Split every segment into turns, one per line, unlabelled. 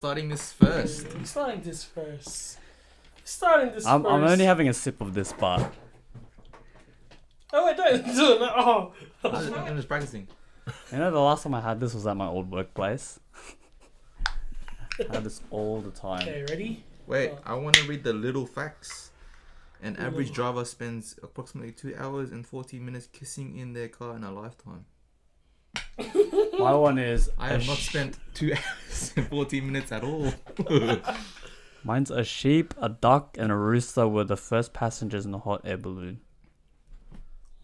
starting this first.
I'm only having a sip of this bar.
Oh, wait, don't do it. Oh.
I'm just practicing.
You know, the last time I had this was at my old workplace. I had this all the time.
Okay, ready?
Wait, I want to read the little facts. An average driver spends approximately 2 hours and 14 minutes kissing in their car in a lifetime.
My one is...
I have not spent 2 hours and 14 minutes at all.
Mine's a sheep, a duck, and a rooster were the first passengers in the hot air balloon.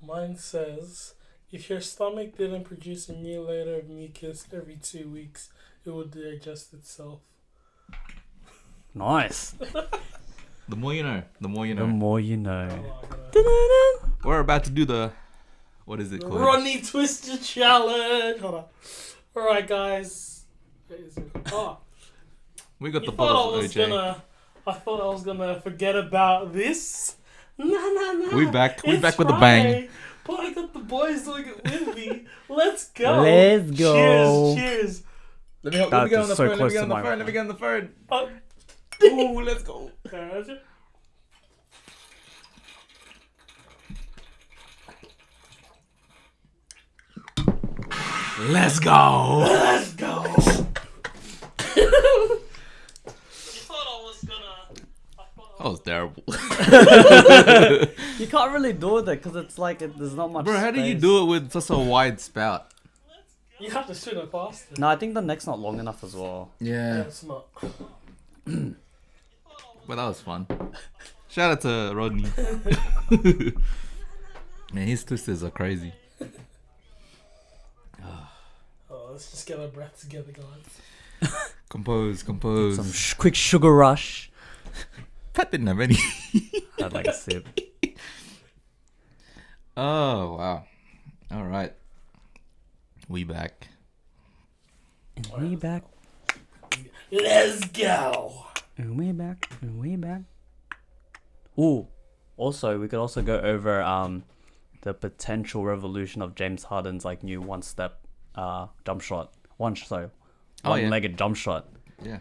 Mine says, if your stomach didn't produce a new layer of mucus every 2 weeks, it would digest itself.
Nice.
The more you know. The more you know.
The more you know.
We're about to do the... What is it called?
Ronnie Twister Challenge. Hold on. Alright, guys. Where is it? Oh.
We got the
I
bottles of OJ.
thought I was gonna forget about this. No.
We back with a
Friday,
bang.
But I got the boys doing it with me. Let's go.
Let's go.
Cheers.
Let me
That
get on
is
the
so
phone.
close to my
Let me get on the phone.
Oh.
Ooh, let's go. Let's go.
Let's go.
That was terrible.
You can't really do it because it's like there's not much
Bro, how do you
space.
do it with such a wide spout?
You have to shoot it faster.
No, I think the neck's not long enough as well.
Yeah.
It's not.
But that was fun. Shout out to Rodney. Man, his twisters are crazy.
Oh, let's just get our breath together, guys.
Compose.
Some quick sugar rush.
Pat didn't have any.
I'd like a sip.
Oh, wow. All right. We back.
And we back.
Let's go.
And we back. Ooh. Also, we could also go over the potential revolution of James Harden's like new one-step jump shot. One-legged jump shot.
Yeah.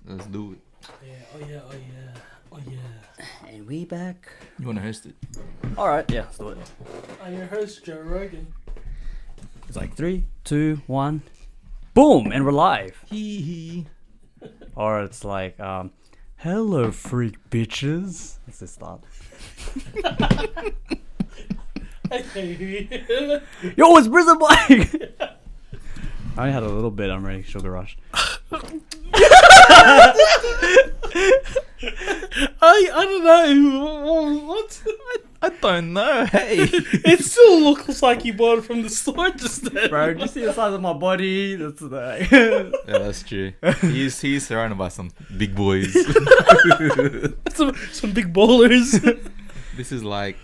Let's do it.
Yeah, oh yeah.
And we back.
You want to host it?
All right, yeah, let's do it.
I'm your host, Joe Rogan.
It's like 3, 2, 1, boom, and we're live.
Hee hee.
Or it's like, hello, freak bitches. Let's just start.
Okay.
Yo, it's Prison Mike. I only had a little bit. I'm ready. Sugar rush.
I don't know. What?
I don't know. Hey.
It still looks like you bought it from the store just then.
Bro, do you see the size of my body? That's like...
Yeah, that's true. He's surrounded by some big boys.
some big bowlers.
This is like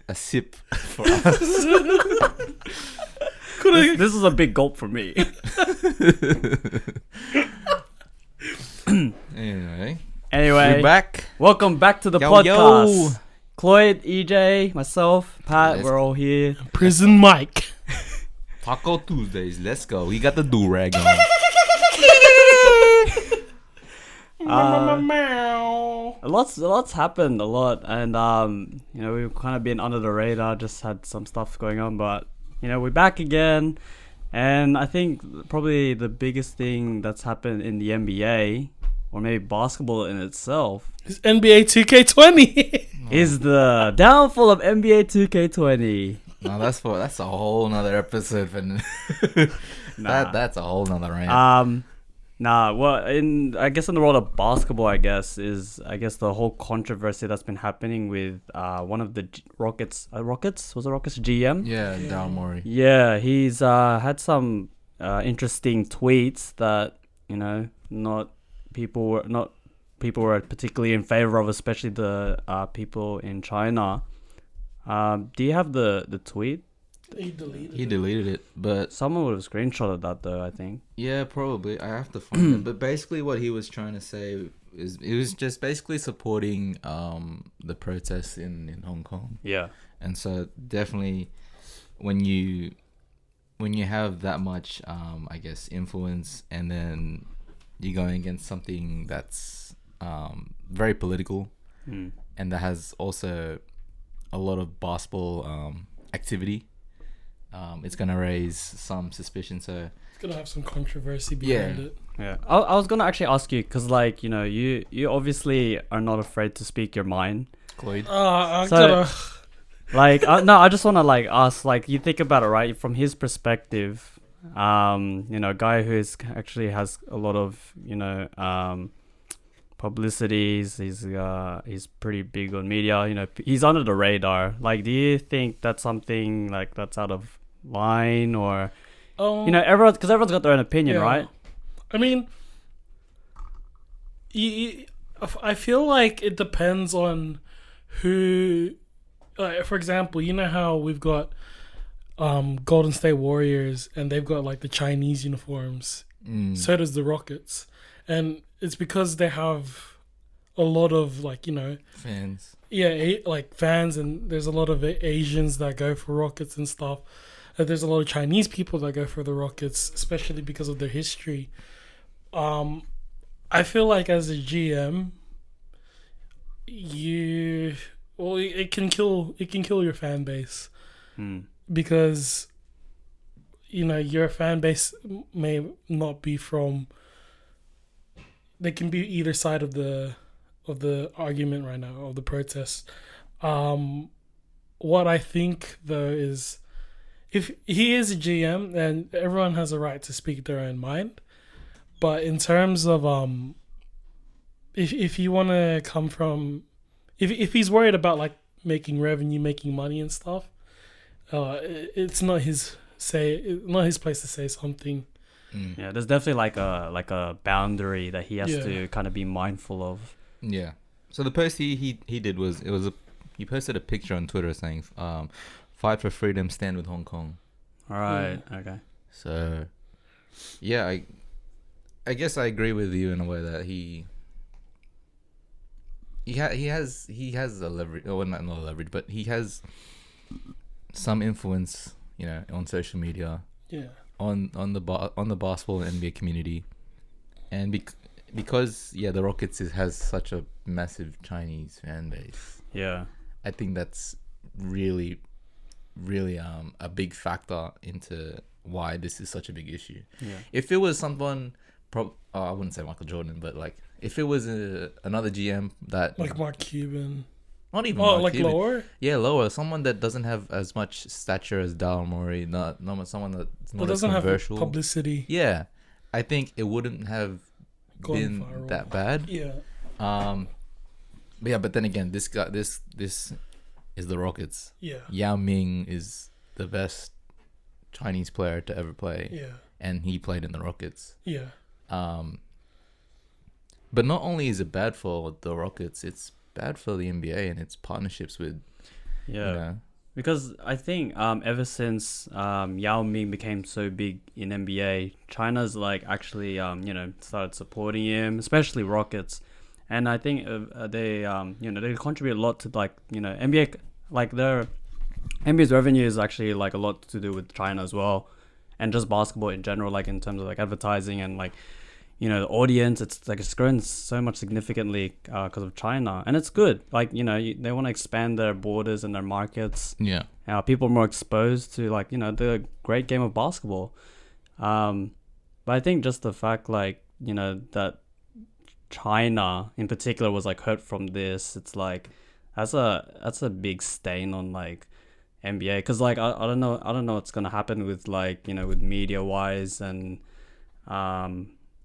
a sip for us.
This is a big gulp for me.
Anyway,
Anyway,
we're back.
welcome back to the
Yo,
podcast.
yo.
Cloyd, EJ, myself, Pat,
Yes.
we're all here.
Prison Mike.
Taco Tuesdays. Let's go. We got the do-rag on.
Meow.
A lot's happened, a lot, and you know, we've kind of been under the radar, just had some stuff going on, but you know, we're back again, and I think probably the biggest thing that's happened in the NBA, or maybe basketball in itself,
It's NBA 2K20.
is the downfall of NBA 2K20.
No, that's a whole nother episode. And
Nah.
that's a whole nother rant.
Well, I guess in the world of basketball, I guess the whole controversy that's been happening with one of the Rockets was it Rockets GM?
Yeah, Daryl Morey.
Yeah, he's had some interesting tweets that, you know, people were particularly in favor of, especially the people in China. Do you have the tweet?
He deleted
He
it.
deleted it, but
Someone would have screenshotted that though, I think.
yeah, probably. I have to find it. But basically, what he was trying to say is it was just basically supporting the protests in Hong Kong.
Yeah.
And so definitely when you have that much I guess influence, and then you're going against something that's very political, and that has also a lot of basketball activity. It's gonna raise some suspicion. So
It's gonna have some controversy behind it.
Yeah, I was gonna actually ask you because, like, you know, you obviously are not afraid to speak your mind.
Cloyd.
Like, no, I just want to like ask, like, you think about it, right? From his perspective, you know, a guy who actually has a lot of, you know, publicities. He's pretty big on media. You know, he's under the radar. Like, do you think that's something like that's out of line, or you know, everyone's got their own opinion, right?
I mean, I feel like it depends on who. For example, you know how we've got Golden State Warriors, and they've got like the Chinese uniforms. So does the Rockets, and it's because they have a lot of, like, you know,
Fans.
Yeah, like fans, and there's a lot of Asians that go for Rockets and stuff. There's a lot of Chinese people that go for the Rockets, especially because of their history. I feel like as a GM, it can kill your fan base, because, you know, your fan base may not be from. They can be either side of the argument right now, of the protest. What I think though is, if he is a GM, then everyone has a right to speak their own mind. But in terms of if you want to come from, if he's worried about like making revenue, making money and stuff, it's not his place to say something.
Yeah, there's definitely like a boundary that he has to kind of be mindful of.
Yeah. So the post he did was, he posted a picture on Twitter saying, "Fight for freedom, stand with Hong Kong."
All right. Okay.
So, yeah, I guess I agree with you in a way that he has a leverage, well, not a leverage, but he has some influence, you know, on social media.
Yeah.
On the basketball and NBA community, and because the Rockets has such a massive Chinese fan base. Yeah, I think that's really a big factor into why this is such a big issue. Yeah. If it was someone, I wouldn't say Michael Jordan, but like if it was another GM that, like
Mark Cuban.
Not even Mark Cuban.
Lower?
Yeah, lower. Someone that doesn't have as much stature as Daryl Morey. Not someone that's not as controversial.
Have publicity.
Yeah, I think it wouldn't have been viral. That bad.
Yeah.
But then again, this is the Rockets. Yeah. Yao Ming is the best Chinese player to ever play. Yeah. And he played in the Rockets. Yeah. But not only is it bad for the Rockets, it's bad for the NBA and its partnerships with. Yeah. You know,
because I think ever since Yao Ming became so big in NBA, China's like actually started supporting him, especially Rockets, and I think they contribute a lot to NBA, like their NBA's revenue is actually like a lot to do with China as well, and just basketball in general, like in terms of like advertising and like, you know, the audience, it's grown so much significantly because of China, and it's good. Like, you know, they want to expand their borders and their markets. Yeah, people are more exposed to, like, you know, the great game of basketball. But I think just the fact, like, you know, that China in particular was like hurt from this, it's like that's a big stain on like NBA, because like I don't know what's gonna happen with, like, you know, with media wise and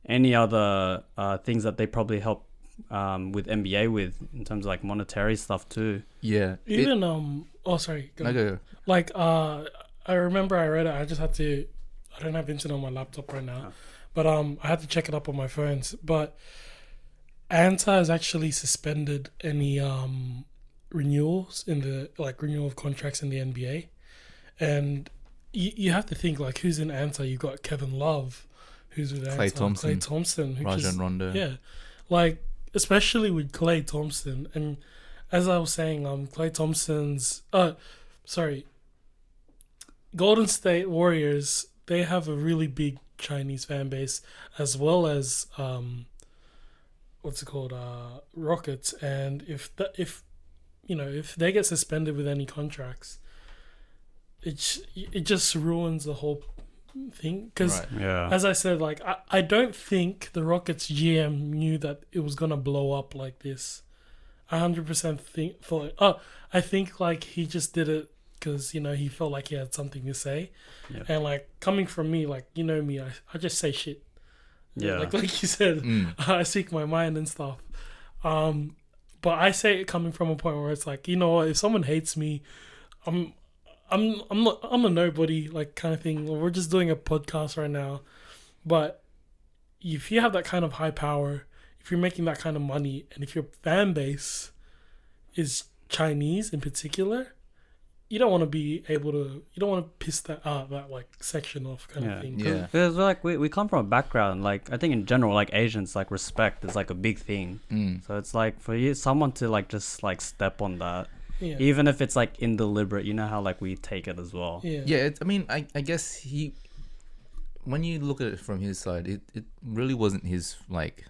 any other things that they probably help with NBA with in terms of like monetary stuff too.
Yeah.
Even sorry. Go. Like I remember I read it. I don't have internet on my laptop right now, but I had to check it up on my phones. But ANTA has actually suspended any renewals in the renewal of contracts in the NBA, and you have to think, like, who's in ANTA? You got Kevin Love, who's with
Klay
ANTA, Klay Thompson,
Rajon Rondo.
Yeah, like especially with Klay Thompson, and as I was saying, Klay Thompson's Golden State Warriors, they have a really big Chinese fan base, as well as Rockets. And if they get suspended with any contracts, it just ruins the whole thing. Because as I said, like I don't think the Rockets GM knew that it was gonna blow up like this. 100% thought. I think like he just did it because he felt like he had something to say, and like coming from me, like me, I just say shit. Like you said, I speak my mind and stuff. But I say it coming from a point where it's like, if someone hates me, I'm a nobody, like, kind of thing. We're just doing a podcast right now, but if you have that kind of high power, if you're making that kind of money, and if your fan base is Chinese in particular, you don't want to piss that like section off kind of thing.
Yeah, because like we come from a background, like I think in general, like Asians, like respect is like a big thing. So it's like for someone to like just like step on that, even if it's like indeliberate, how like we take it as well.
I guess when you look at it from his side, it really wasn't his, like,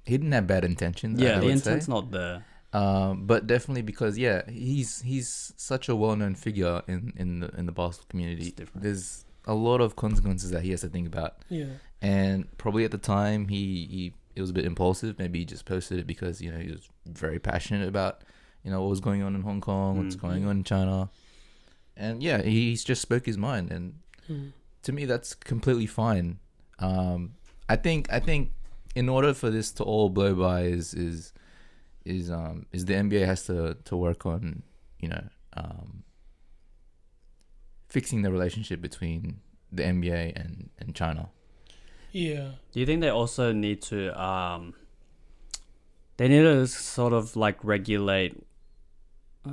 he didn't have bad intentions.
The intent's not there.
But definitely because he's such a well-known figure in the basketball community. There's a lot of consequences that he has to think about. And probably at the time it was a bit impulsive. Maybe he just posted it because he was very passionate about what was going on in Hong Kong, what's going on in China, and he just spoke his mind. And to me, that's completely fine. I think in order for this to all blow by is the NBA has to work on fixing the relationship between the NBA and China.
Do you think they also need to sort of like regulate,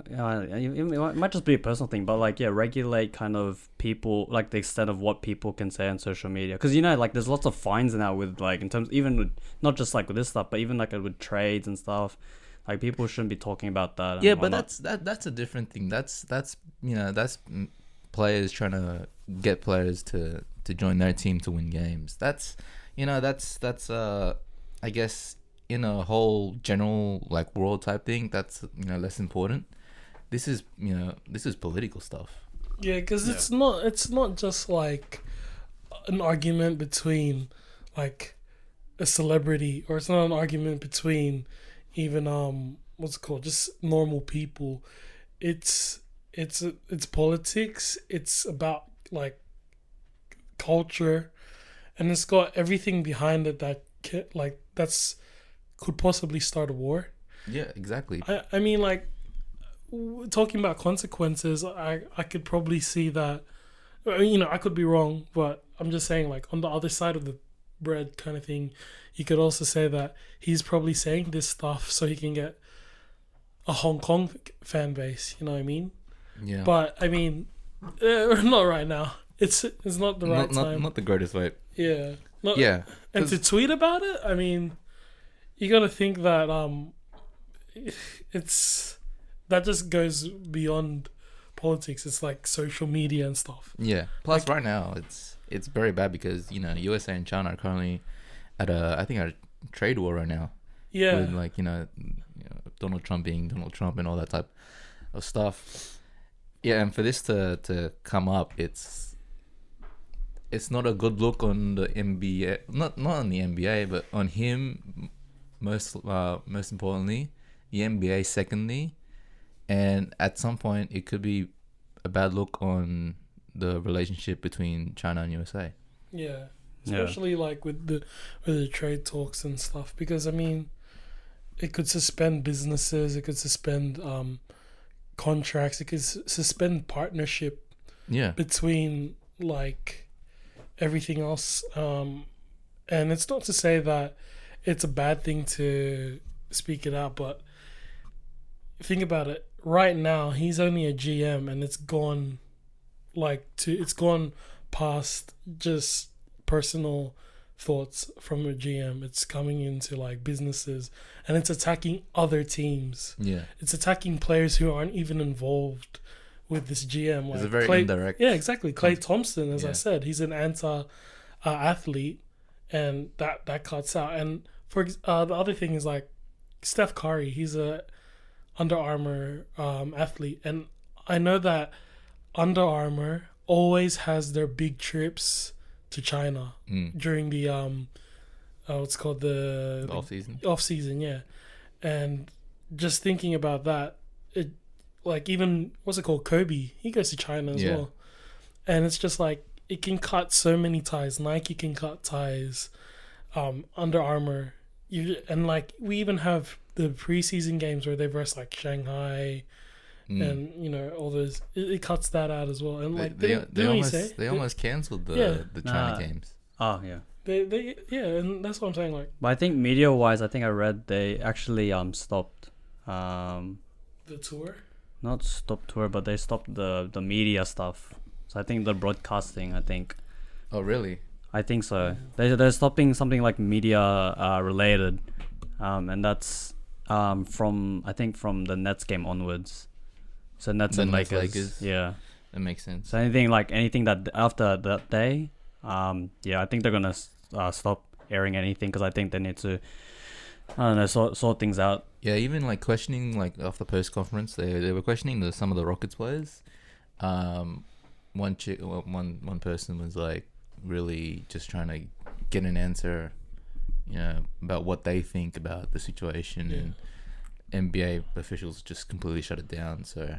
it might just be a personal thing, but like regulate kind of people, like the extent of what people can say on social media, because like there's lots of fines now with, like, in terms, even with not just like with this stuff, but even like with trades and stuff. Like, people shouldn't be talking about that.
Yeah, but that's a different thing. That's players trying to get players to join their team to win games. That's I guess in a whole general like world type thing, that's less important. This is political stuff.
Yeah, because it's not just like an argument between like a celebrity, or it's not an argument between even just normal people. It's politics. It's about like culture, and it's got everything behind it that could possibly start a war.
Yeah, exactly.
I mean, like, talking about consequences, I could probably see that. I could be wrong, but I'm just saying, like, on the other side of the bread kind of thing, you could also say that he's probably saying this stuff so he can get a Hong Kong fan base. You know what I mean?
Yeah.
But I mean, not right now. It's not the right time.
Not the greatest way.
Yeah. And to tweet about it, I mean, you got to think that that just goes beyond politics. It's like social media and stuff.
Yeah. Plus, right now it's very bad because USA and China are currently at a trade war right now.
Yeah.
With like Donald Trump being Donald Trump and all that type of stuff. Yeah, and for this to come up, it's not a good look on the NBA. Not on the NBA, but on him most importantly, the NBA secondly, and at some point it could be a bad look on the relationship between China and USA.
Yeah, especially like with the trade talks and stuff, because I mean, it could suspend businesses, it could suspend contracts, it could suspend partnership.
Yeah.
Between like everything else, and it's not to say that it's a bad thing to speak it out, but think about it. Right now, he's only a GM, and it's gone past just personal thoughts from a GM. It's coming into like businesses, and it's attacking other teams.
Yeah,
it's attacking players who aren't even involved with this GM. Like
it's a very indirect.
Yeah, exactly. Klay Thompson, as I said, he's an athlete, and that cuts out. And for the other thing is like Steph Curry. He's a Under Armour athlete, and I know that Under Armour always has their big trips to China during the what's called the off season, yeah. And just thinking about that, it like even what's it called, Kobe, he goes to China as well, and it's just like it can cut so many ties. Nike can cut ties, Under Armour, and like we even have the preseason games where they verse like Shanghai. And you know all those, it cuts that out as well. And like
they almost cancelled the China games.
Oh yeah.
They and that's what I'm saying. Like,
but I think media wise, I think I read they actually stopped
the tour.
Not stopped tour, but they stopped the media stuff. So I think the broadcasting. I think.
Oh really?
I think so. They're stopping something like media related, and that's from the Nets game onwards. So Nets and Lakers. Yeah,
that makes sense.
So anything that after that day, I think they're gonna stop airing anything because I think they need to, I don't know, sort things out.
Yeah, even like questioning like after post conference, they were questioning some of the Rockets players. One person was like really just trying to get an answer, you know, about what they think about the situation, and NBA officials just completely shut it down. So.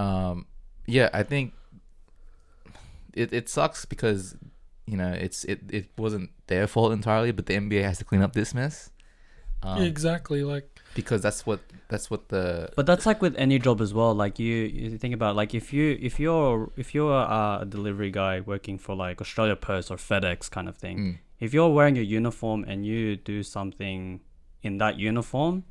I think it sucks because you know it wasn't their fault entirely, but the NBA has to clean up this mess.
Exactly, like
because that's what the.
But that's like with any job as well. Like you think about like if you're a delivery guy working for like Australia Post or FedEx kind of thing, if you're wearing a uniform and you do something in that uniform,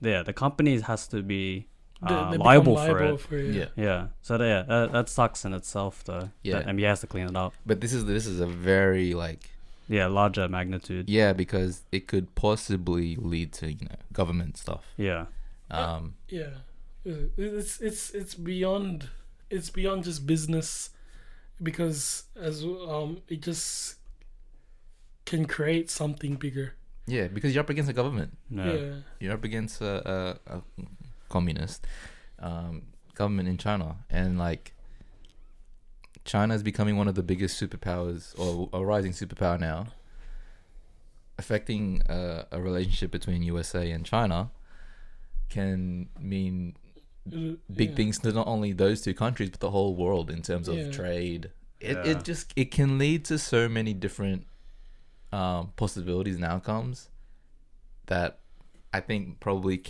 the company has to be. Liable for it. Yeah. So that sucks in itself, though. Yeah. NBA has to clean it up.
But this is a very like.
Yeah, larger magnitude.
Yeah, because it could possibly lead to government stuff.
Yeah.
It's beyond just business, because as it just can create something bigger.
Yeah, because you're up against a government.
No.
Yeah.
You're up against a communist government in China, and like China is becoming one of the biggest superpowers, or a rising superpower now, affecting a relationship between USA and China can mean big things to not only those two countries but the whole world in terms of trade. It can lead to so many different possibilities and outcomes that I think probably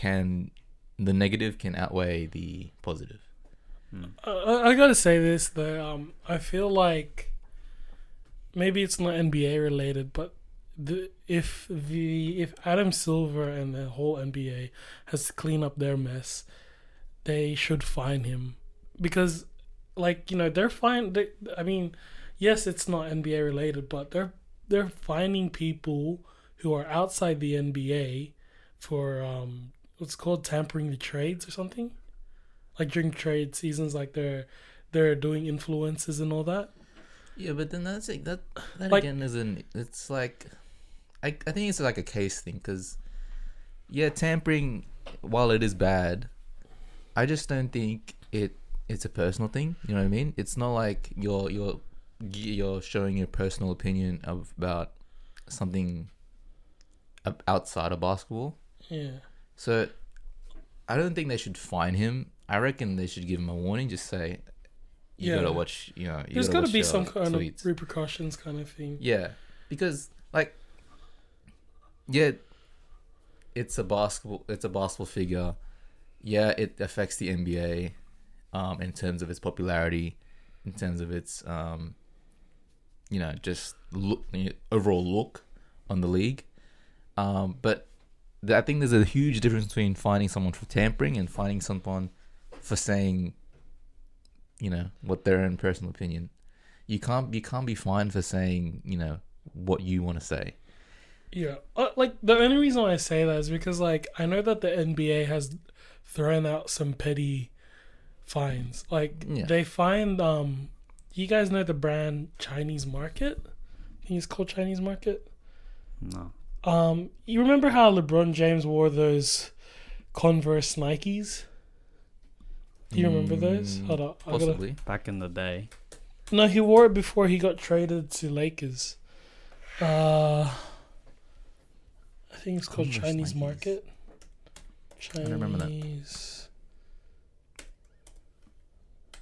the negative can outweigh the positive.
I gotta say this though, I feel like maybe it's not NBA related, but if Adam Silver and the whole NBA has to clean up their mess, they should fine him, because like they're fine. I mean, yes, it's not NBA related, but they're fining people who are outside the NBA for what's called tampering the trades or something, like during trade seasons, like they're doing influences and all that.
Yeah, but then that's like that
like,
again isn't. It's like I think it's like a case thing, because tampering, while it is bad, I just don't think it's a personal thing. You know what I mean? It's not like you're showing your personal opinion about something outside of basketball.
Yeah.
So I don't think they should fine him. I reckon they should give him a warning. Just say, you gotta watch.
There's gotta be some kind of repercussions, kind of thing.
Yeah, because like, it's a basketball figure. Yeah, it affects the NBA, in terms of its popularity, in terms of its just overall look on the league. But I think there's a huge difference between finding someone for tampering and finding someone for saying, what their own personal opinion. You can't be fined for saying, what you want to say.
Yeah, like the only reason why I say that is because like I know that the NBA has thrown out some petty finds. Like they find you guys know the brand Chinese Market? I think it's called Chinese Market.
No.
You remember how LeBron James wore those Converse Nikes? Do you remember those? Hold on,
possibly.
Back in the day.
No, he wore it before he got traded to Lakers. I think it's called
Converse
Chinese
Nikes.
Market.
I remember that.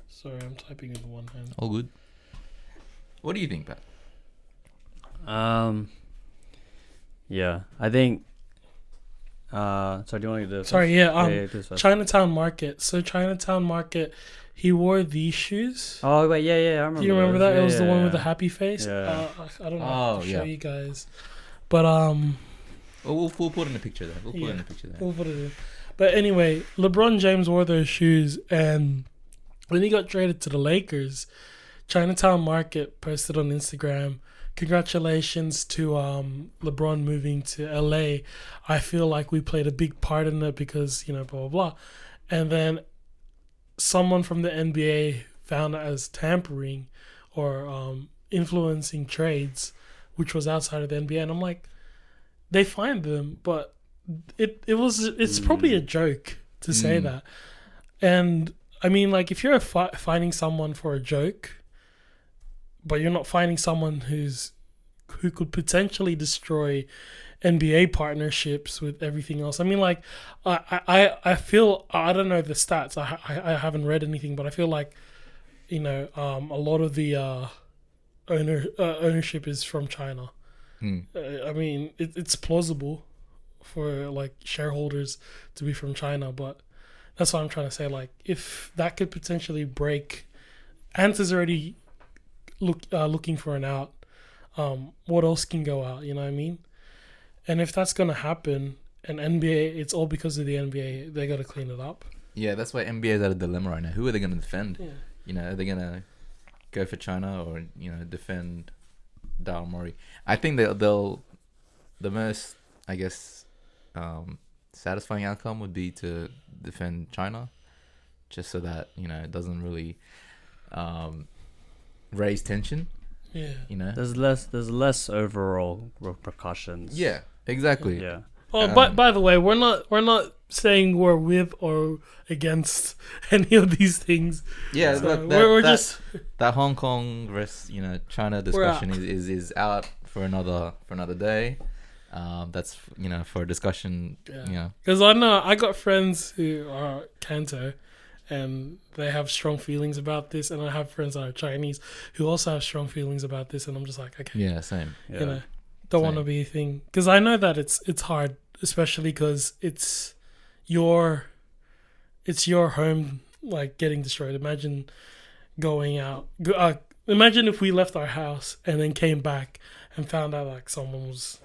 Sorry, I'm typing with one hand.
All good. What do you think, Pat?
Yeah, I think. So do you want to do this?
Sorry, yeah.
do this first.
Chinatown Market. So Chinatown Market, he wore these shoes.
Oh wait, yeah, I remember.
Do you remember
those.
that?
Yeah,
it was the one with the
yeah.
happy face.
Yeah.
I don't know how to show you guys, but
We'll put in a picture there. We'll put it in.
But anyway, LeBron James wore those shoes, and when he got traded to the Lakers, Chinatown Market posted on Instagram, "Congratulations to LeBron moving to LA. I feel like we played a big part in it because, blah, blah, blah." And then someone from the NBA found it as tampering or influencing trades, which was outside of the NBA. And I'm like, they fined them, but it's probably a joke to say that. And I mean, like, if you're finding someone for a joke, but you're not finding someone who could potentially destroy NBA partnerships with everything else. I mean, like, I feel, I don't know the stats. I haven't read anything, but I feel like, a lot of the ownership is from China. I mean, it's plausible for like shareholders to be from China, but that's what I'm trying to say. Like, if that could potentially break, Ant is already looking for an out. What else can go out? You know what I mean? And if that's gonna happen, and NBA, it's all because of the NBA. They got to clean it up.
Yeah, that's why NBA is at a dilemma right now. Who are they gonna defend?
Yeah.
Are they gonna go for China or defend Daryl Morey? I think they'll the most, I guess, satisfying outcome would be to defend China, just so that it doesn't really raise tension.
Yeah.
There's less overall repercussions.
Yeah, exactly.
Yeah.
Oh, by the way, we're not saying we're with or against any of these things.
Yeah,
so
look,
we're just
that Hong Kong versus China discussion is out for another day. That's for discussion.
Yeah. Because I got friends who are Canto, and they have strong feelings about this, and I have friends that are Chinese who also have strong feelings about this, and I'm just like, okay,
yeah, same. Yeah.
Don't want to be a thing, because I know that it's hard, especially because it's your home, like, getting destroyed. Imagine going out. Imagine if we left our house and then came back and found out like someone was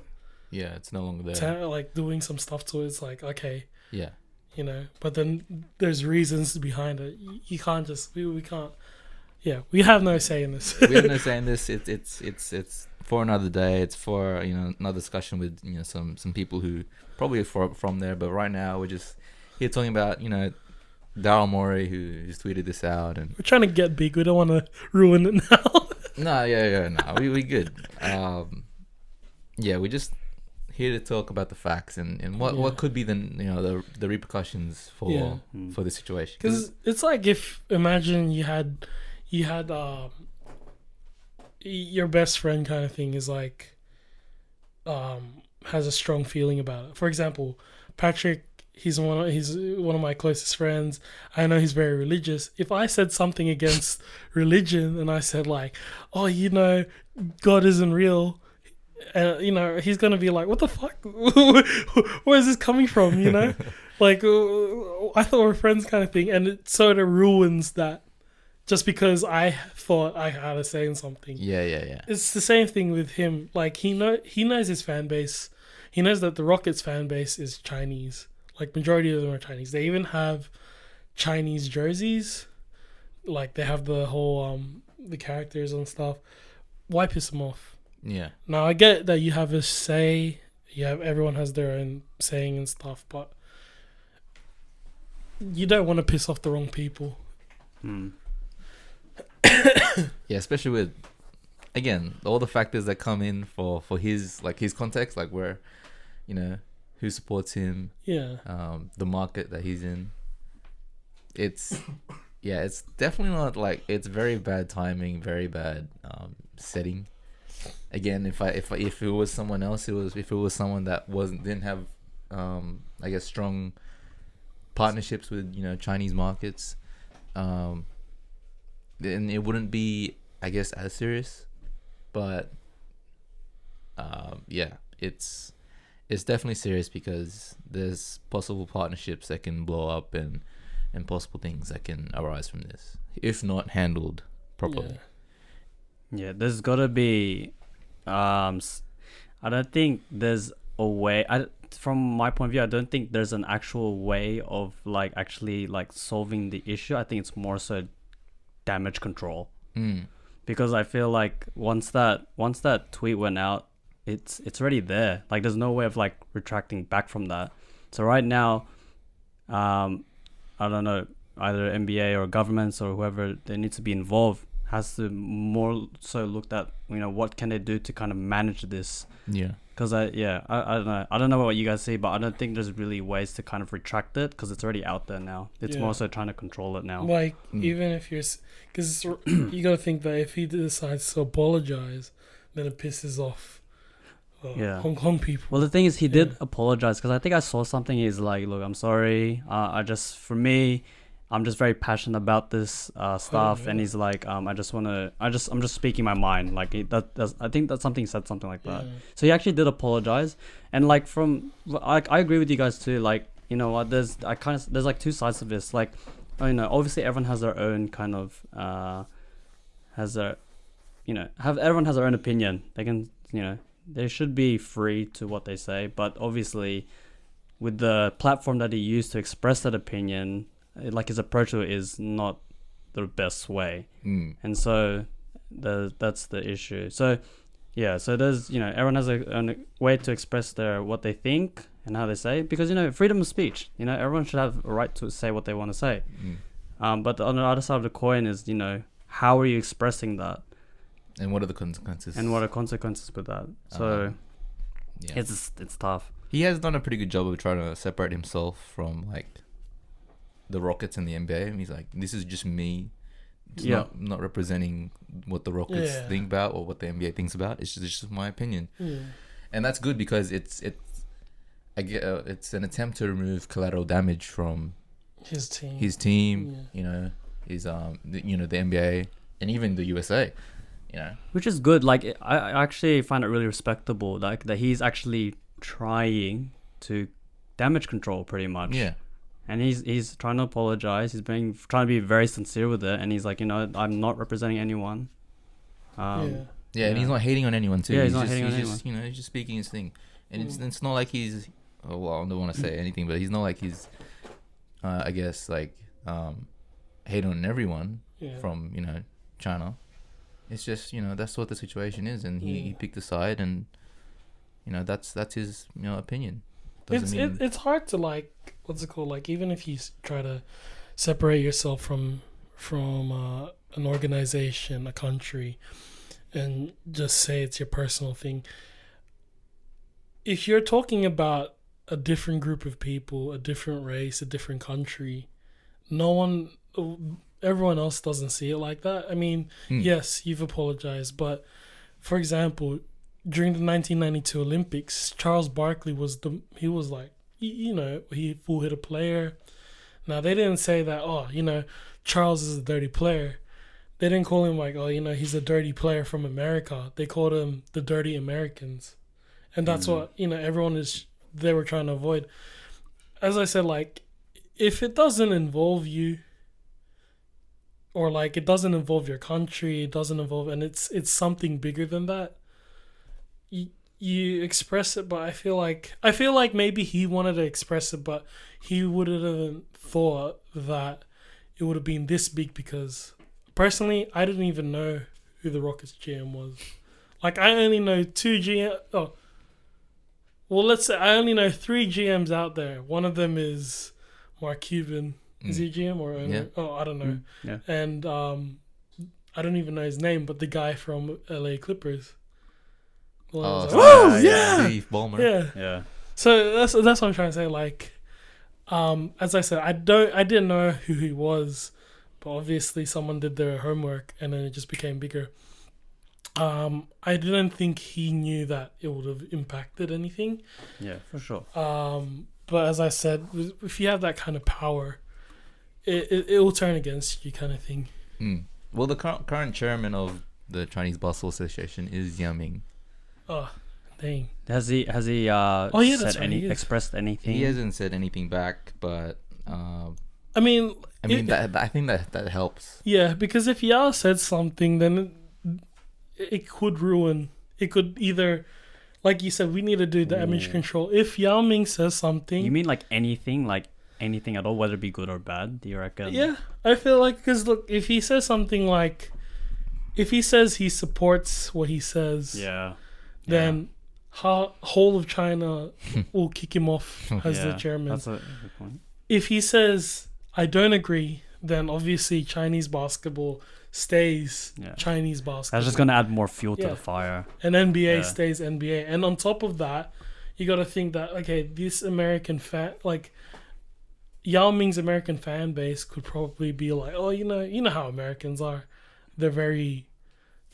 it's no longer there,
like doing some stuff to it. It's like, okay,
yeah.
But then there's reasons behind it. You can't just we can't. Yeah, we have no say in this.
We have no say in this. It's for another day. It's for another discussion with some people who probably are from there. But right now we're just here talking about Daryl Morey who's tweeted this out, and
we're trying to get big. We don't want to ruin it now.
No, we good. We just here to talk about the facts and what could be the repercussions for the situation.
Because it's like, if imagine you had your best friend kind of thing is like has a strong feeling about it. For example, Patrick, he's one of my closest friends. I know he's very religious. If I said something against religion and I said like, oh, God isn't real, he's gonna be like, what the fuck? Where is this coming from? Like, I thought we're friends kind of thing, and it sort of ruins that just because I thought I had a say in something.
Yeah.
It's the same thing with him. Like, he knows his fan base. He knows that the Rockets fan base is Chinese. Like, majority of them are Chinese. They even have Chinese jerseys. Like, they have the whole the characters and stuff. Why piss them off?
Yeah.
Now, I get that you have a say. Everyone has their own saying and stuff, but you don't want to piss off the wrong people.
Yeah, especially with, again, all the factors that come in for his context, like where, who supports him, the market that he's in. It's definitely not like, it's very bad timing, very bad setting. Again, if it was someone else, if it was someone that didn't have I guess strong partnerships with Chinese markets, then it wouldn't be, I guess, as serious. But it's definitely serious because there's possible partnerships that can blow up and possible things that can arise from this if not handled properly.
Yeah, there's gotta be I don't think there's a way, from my point of view, I don't think there's an actual way of actually solving the issue. I think it's more so damage control. Because I feel like once that tweet went out, it's already there. There's no way of retracting back from that. So right now, I don't know, either NBA or governments or whoever they need to be involved has to more so look at what can they do to kind of manage this. Because I don't know what you guys see, but I don't think there's really ways to kind of retract it because it's already out there now. It's more so trying to control it now.
Even if because you gotta think that if he decides to apologize, then it pisses off Hong Kong people.
Well, the thing is, he did apologize because I think I saw something. He's like, "Look, I'm sorry. I'm just very passionate about this stuff," and he's like, I'm just speaking my mind. I think that something said something like that. So he actually did apologize, and I agree with you guys too. You know what? There's two sides of this. Obviously everyone has their own kind of everyone has their own opinion. They can they should be free to what they say, but obviously with the platform that he used to express that opinion, his approach to it is not the best way. And so that's the issue. So there's everyone has a way to express what they think and how they say it, because freedom of speech, everyone should have a right to say what they want to say. But on the other side of the coin is how are you expressing that,
and what are the consequences
with that. So it's tough.
He has done a pretty good job of trying to separate himself from the Rockets and the NBA. And he's like, this is just me. It's not representing what the Rockets think about or what the NBA thinks about. It's just my opinion. And that's good because it's an attempt to remove collateral damage from
his team,
his the NBA and even the USA,
which is good. I actually find it really respectable that he's actually trying to damage control pretty much. And he's trying to apologize. He's trying to be very sincere with it, and he's like, I'm not representing anyone.
And he's not hating on anyone too. He's not hating on anyone. He's just speaking his thing, and it's not like he's. Oh, well, I don't want to say anything, but he's not like he's. I guess hating on everyone from China. It's just that's what the situation is, and he picked a side, and that's his opinion.
It's hard to what's it called? Even if you try to separate yourself from an organization, a country, and just say it's your personal thing. If you're talking about a different group of people, a different race, a different country, everyone else doesn't see it like that. I mean, yes, you've apologized, but for example, during the 1992 Olympics, Charles Barkley he full hit a player. Now, they didn't say that, Charles is a dirty player. They didn't call him he's a dirty player from America. They called him the Dirty Americans. And that's what, they were trying to avoid. As I said, if it doesn't involve you, or it doesn't involve your country, it doesn't involve, and it's something bigger than that, you express it. But I feel like maybe he wanted to express it, but he wouldn't have thought that it would have been this big, because personally, I didn't even know who the Rockets GM was. I only know 2 GM. Oh, well, let's say I only know 3 GMs out there. One of them is Mark Cuban. Is he GM or owner?
Yeah.
Oh, I don't know.
Yeah.
And I don't even know his name, but the guy from LA Clippers.
Steve Ballmer.
Yeah. So that's what I'm trying to say. Like, as I said, I didn't know who he was, but obviously someone did their homework, and then it just became bigger. I didn't think he knew that it would have impacted anything.
Yeah, for sure.
But as I said, if you have that kind of power, it will turn against you, kind of thing.
Well, the current chairman of the Chinese Basketball Association is Yaming.
Oh, dang.
Has he expressed anything?
He hasn't said anything back, but
I mean,
I think that helps.
Yeah, because if Yao said something, then it could ruin. It could either, like you said, we need to do the image control. If Yao Ming says something,
you mean like anything at all, whether it be good or bad? Do you reckon?
Yeah, I feel like, because look, if he says something like, if he says he supports what he says, then whole of China will kick him off as the chairman.
That's a good point.
If he says I don't agree, then obviously Chinese basketball stays Chinese basketball.
That's just gonna add more fuel to the fire.
And NBA stays NBA. And on top of that, you got to think that, okay, this American fan, like Yao Ming's American fan base could probably be like, oh, you know how Americans are. They're very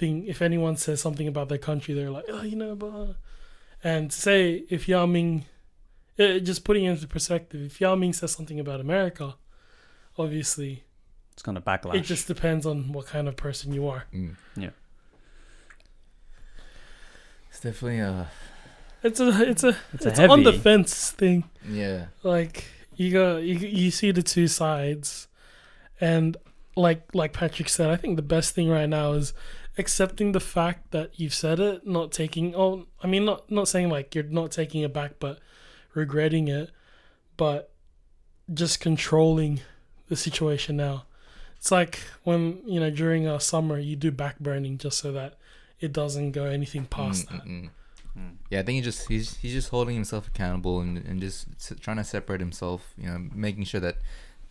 if anyone says something about their country, they're like, oh, blah. And say if Yao Ming, just putting it into perspective, if Yao Ming says something about America, obviously
it's gonna backlash.
It just depends on what kind of person you are.
Yeah,
it's definitely
it's on the fence thing.
Yeah,
like you see the two sides, and like Patrick said, I think the best thing right now is accepting the fact that you've said it, not saying like you're not taking it back, but regretting it, but just controlling the situation now. It's like when, during summer you do back burning just so that it doesn't go anything past that.
Yeah, I think he's just holding himself accountable and just trying to separate himself, making sure that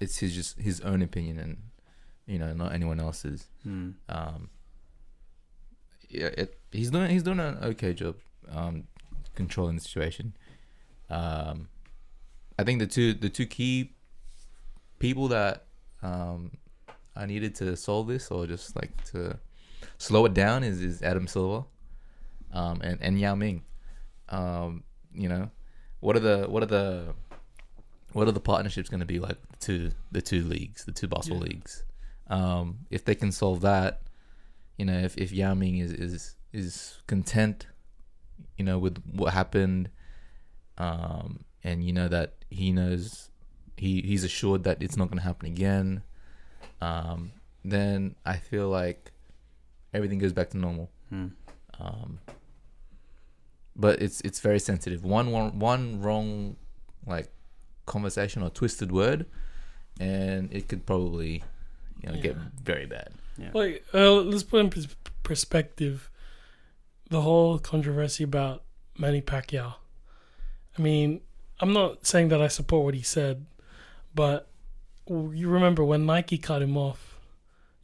it's his own opinion and not anyone else's. He's doing an okay job controlling the situation. I think the two key people that I needed to solve this, or just like to slow it down, is Adam Silver and Yao Ming. What are the partnerships going to be like to the two leagues, the two basketball leagues? If they can solve that, if Yao Ming is content, with what happened, and that he knows he's assured that it's not going to happen again, then I feel like everything goes back to normal. But it's very sensitive. One wrong like conversation or twisted word, and it could probably get very bad.
Yeah. Like let's put in perspective the whole controversy about Manny Pacquiao. I mean, I'm not saying that I support what he said, but you remember when Nike cut him off?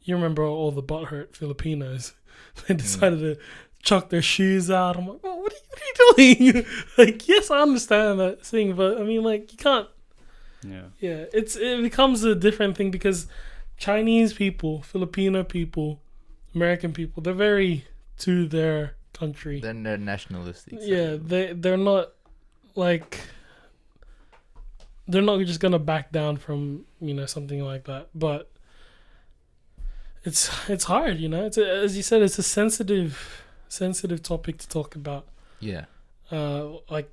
You remember all the butthurt Filipinos? They decided to chuck their shoes out. I'm like, oh, what are you doing? Like, yes, I understand that thing, but I mean, like, you can't. Yeah. It becomes a different thing because Chinese people, Filipino people, American people, they're very to their country.
They're nationalistic.
Yeah, they're not like, they're not just gonna back down from something like that. But it's hard, It's as you said, it's a sensitive topic to talk about. Yeah. Like,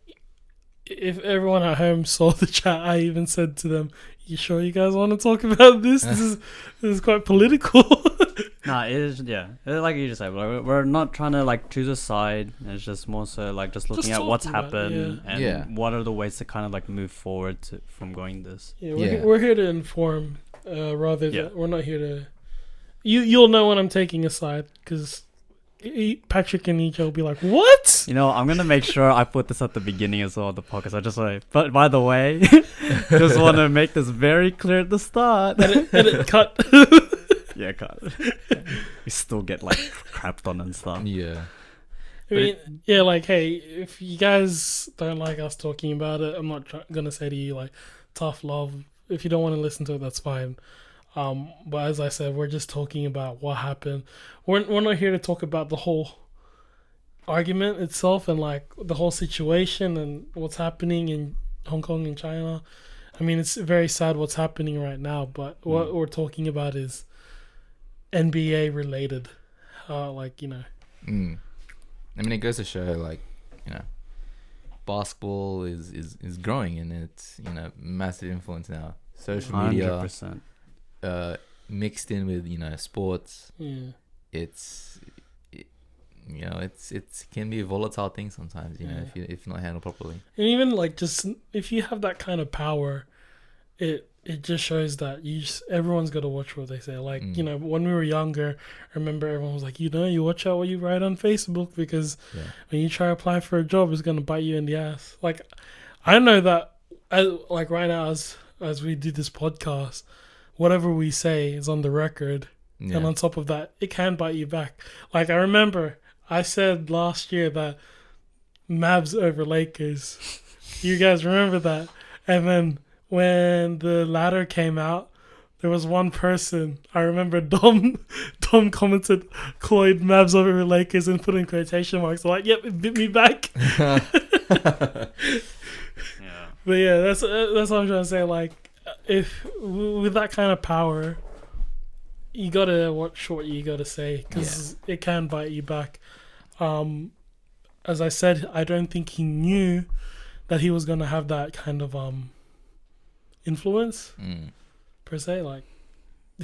if everyone at home saw the chat, I even said to them, "You sure you guys want to talk about this? This is quite political."
Nah, it is. Yeah, like you just said, we're not trying to like choose a side. It's just more so like just looking at what's happened and what are the ways to kind of like move forward from going this.
Yeah, we're here to inform, rather than we're not here to. You'll know when I'm taking a side because Patrick and EJ will be like, what?
You know, I'm gonna make sure I put this at the beginning as well of the podcast. I just like, but by the way, just want to make this very clear at the start.
Edit, cut.
Yeah, cut. We still get like crapped on and stuff.
Yeah.
I mean, yeah, like, hey, if you guys don't like us talking about it, I'm not gonna say to you like, tough love. If you don't want to listen to it, that's fine. But as I said, we're just talking about what happened. We're not here to talk about the whole argument itself and like the whole situation and what's happening in Hong Kong and China. I mean, it's very sad what's happening right now, but what we're talking about is NBA related. Like, you know.
I mean, it goes to show, like, you know, basketball is growing, and it's, you know, massive influence now. Social media,
100%.
Mixed in with, you know, sports.
Yeah.
You know, it can be a volatile thing sometimes, you know, if not handled properly.
And even like, just if you have that kind of power, it just shows that everyone's got to watch what they say. Like, you know, when we were younger, I remember everyone was like, you know, you watch out what you write on Facebook, because when you try to apply for a job, it's going to bite you in the ass. Like, I know that, like right now, as we do this podcast, whatever we say is on the record. Yeah. And on top of that, it can bite you back. Like, I remember I said last year that Mavs over Lakers. You guys remember that? And then when the ladder came out, there was one person. I remember Dom commented, Cloyd, Mavs over Lakers, and put in quotation marks. Like, yep, it bit me back.
Yeah.
But yeah, that's what I'm trying to say. Like, if with that kind of power, you gotta watch what you gotta say, because it can bite you back. As I said, I don't think he knew that he was gonna have that kind of influence per se. Like,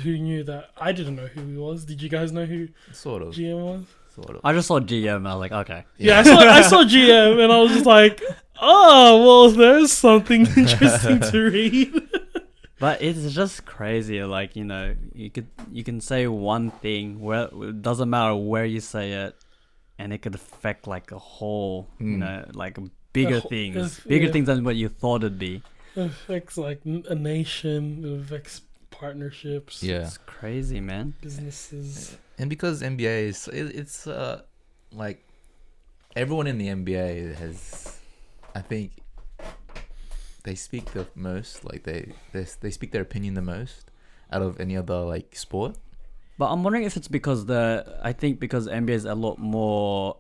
who knew that? I didn't know who he was. Did you guys know who
sort of
GM was?
Sort of.
I just saw GM and I was like, okay.
Yeah, I saw GM and I was just like, oh, well, there's something interesting to read.
But it's just crazy. Like, you know, you can say one thing where it doesn't matter where you say it, and it could affect like a whole, you know, like bigger things than what you thought it'd be.
It affects like a nation. It affects partnerships.
Yeah,
it's crazy, man.
Businesses.
And because NBA is, it's like everyone in the NBA has, I think, they speak the most. Like they speak their opinion the most out of any other like sport.
But I'm wondering if it's because I think because NBA is a lot more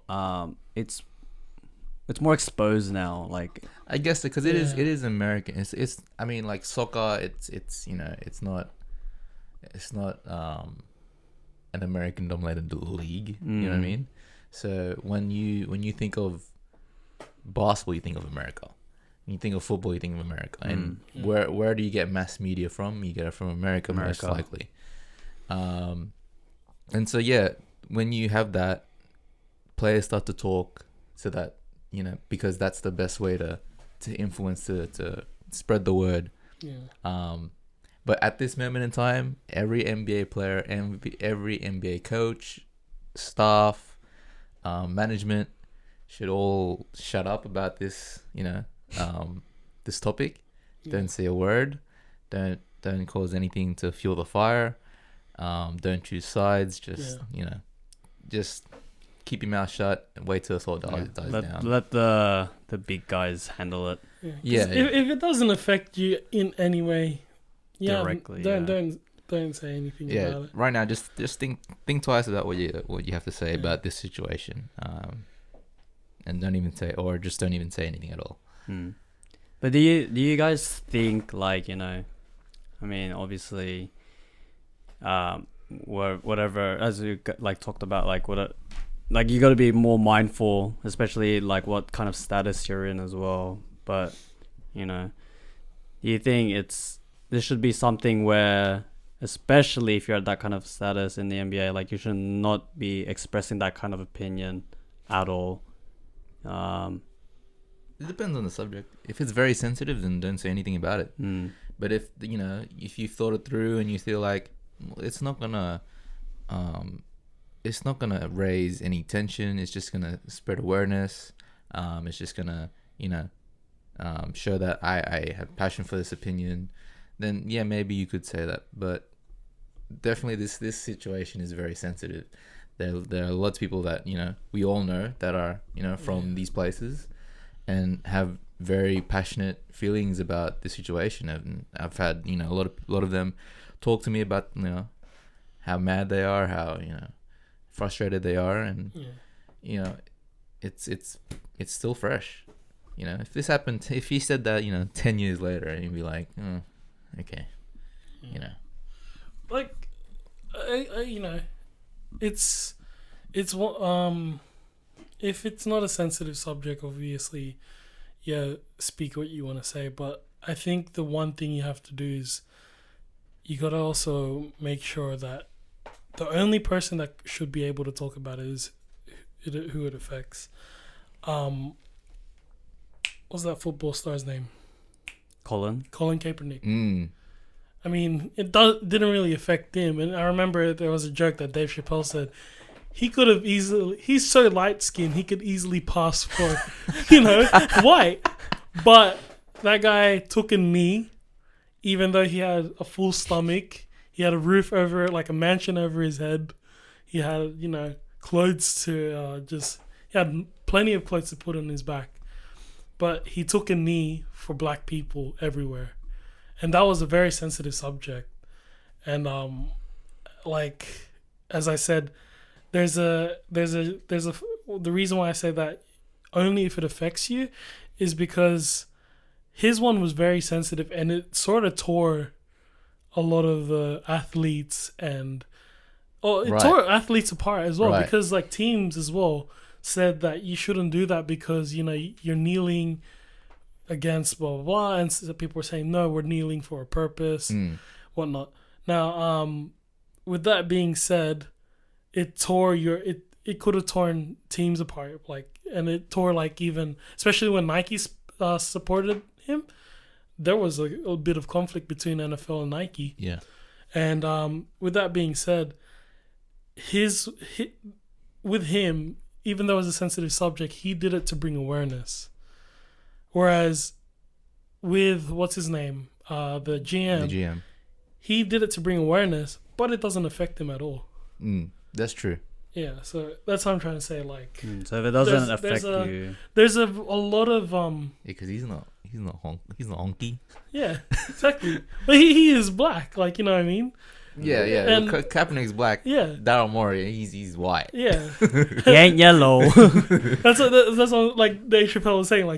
it's more exposed now. Like, I guess
because it is American. It's I mean, like soccer. It's you know, it's not an American dominated league. You know what I mean? So when you think of basketball, you think of America. When you think of football, you think of America. And where do you get mass media from? You get it from America. Most likely. And so when you have that, players start to talk, so that, you know, because that's the best way to influence, to spread the word. But at this moment in time, every NBA player, every NBA coach, staff, management should all shut up about this, you know, this topic. Don't say a word. Don't cause anything to fuel the fire. Don't choose sides. Just you know, just keep your mouth shut and wait till it all dies down.
Let the big guys handle it.
If it doesn't affect you in any way,
directly,
don't say anything about it.
Right now, just think twice about what you have to say about this situation, and don't even say anything at all.
But do you guys think, like, you know, I mean, obviously, whatever, as you like talked about, like like you got to be more mindful, especially like what kind of status you're in as well. But, you know, do you think this should be something where, especially if you're at that kind of status in the NBA, like you should not be expressing that kind of opinion at all?
It depends on the subject. If it's very sensitive, then don't say anything about it. But if you've thought it through and you feel like it's not gonna it's not gonna raise any tension. It's just gonna spread awareness. It's just gonna, show that I have passion for this opinion. Then yeah, maybe you could say that, but definitely this situation is very sensitive. There are lots of people that we all know that are from these places and have very passionate feelings about the situation. And I've had a lot of them talk to me about how mad they are, how frustrated they are, and it's still fresh. If this happened, if he said that 10 years later, and you'd be like, oh, okay,
like it's if it's not a sensitive subject, obviously, speak what you want to say. But I think the one thing you have to do is you gotta also make sure that the only person that should be able to talk about it is who it affects. What's that football star's name? Colin Kaepernick. I mean, didn't really affect him. And I remember there was a joke that Dave Chappelle said he's so light skinned, he could easily pass for, white. But that guy took a knee, even though he had a full stomach. He had a roof over it, like a mansion over his head. He had, clothes to he had plenty of clothes to put on his back. But he took a knee for black people everywhere. And that was a very sensitive subject. And as I said, the reason why I say that only if it affects you is because his one was very sensitive, and it sort of tore a lot of the athletes tore athletes apart as well, because like teams as well said that you shouldn't do that because you're kneeling against blah blah blah, and so people were saying no, we're kneeling for a purpose, whatnot. Now, with that being said, it tore it could have torn teams apart, and it tore even especially when Nike supported him. There was a bit of conflict between NFL and Nike.
Yeah,
and with that being said, with him, even though it was a sensitive subject, he did it to bring awareness. Whereas with what's his name, the GM, he did it to bring awareness, but it doesn't affect him at all.
That's true.
Yeah, so that's what I'm trying to say.
So if it doesn't affect you,
there's a lot of
because he's not honky.
Yeah, exactly. But he is black, you know what I mean.
Yeah.
And
Kaepernick's black.
Yeah.
Daryl Morey, he's white.
Yeah.
He ain't yellow.
That's what Dave Chappelle was saying.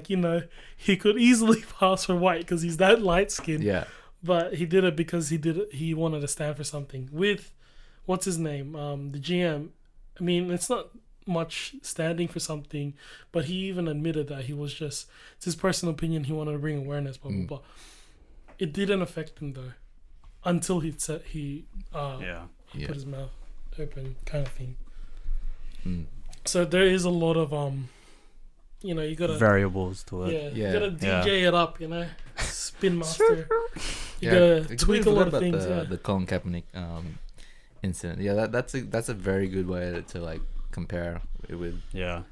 He could easily pass for white because he's that light skinned.
Yeah.
But he did it because he wanted to stand for something. With what's his name, the GM. I mean, it's not much standing for something, but he even admitted that it's his personal opinion. He wanted to bring awareness. Blah blah blah. It didn't affect him though. Until he put his mouth open, kind of thing. So there is a lot of you gotta
variables to it.
You gotta DJ it up, spin master. You gotta tweak a lot of things.
The Colin Kaepernick incident. Yeah, that's a very good way to compare it with.
Yeah.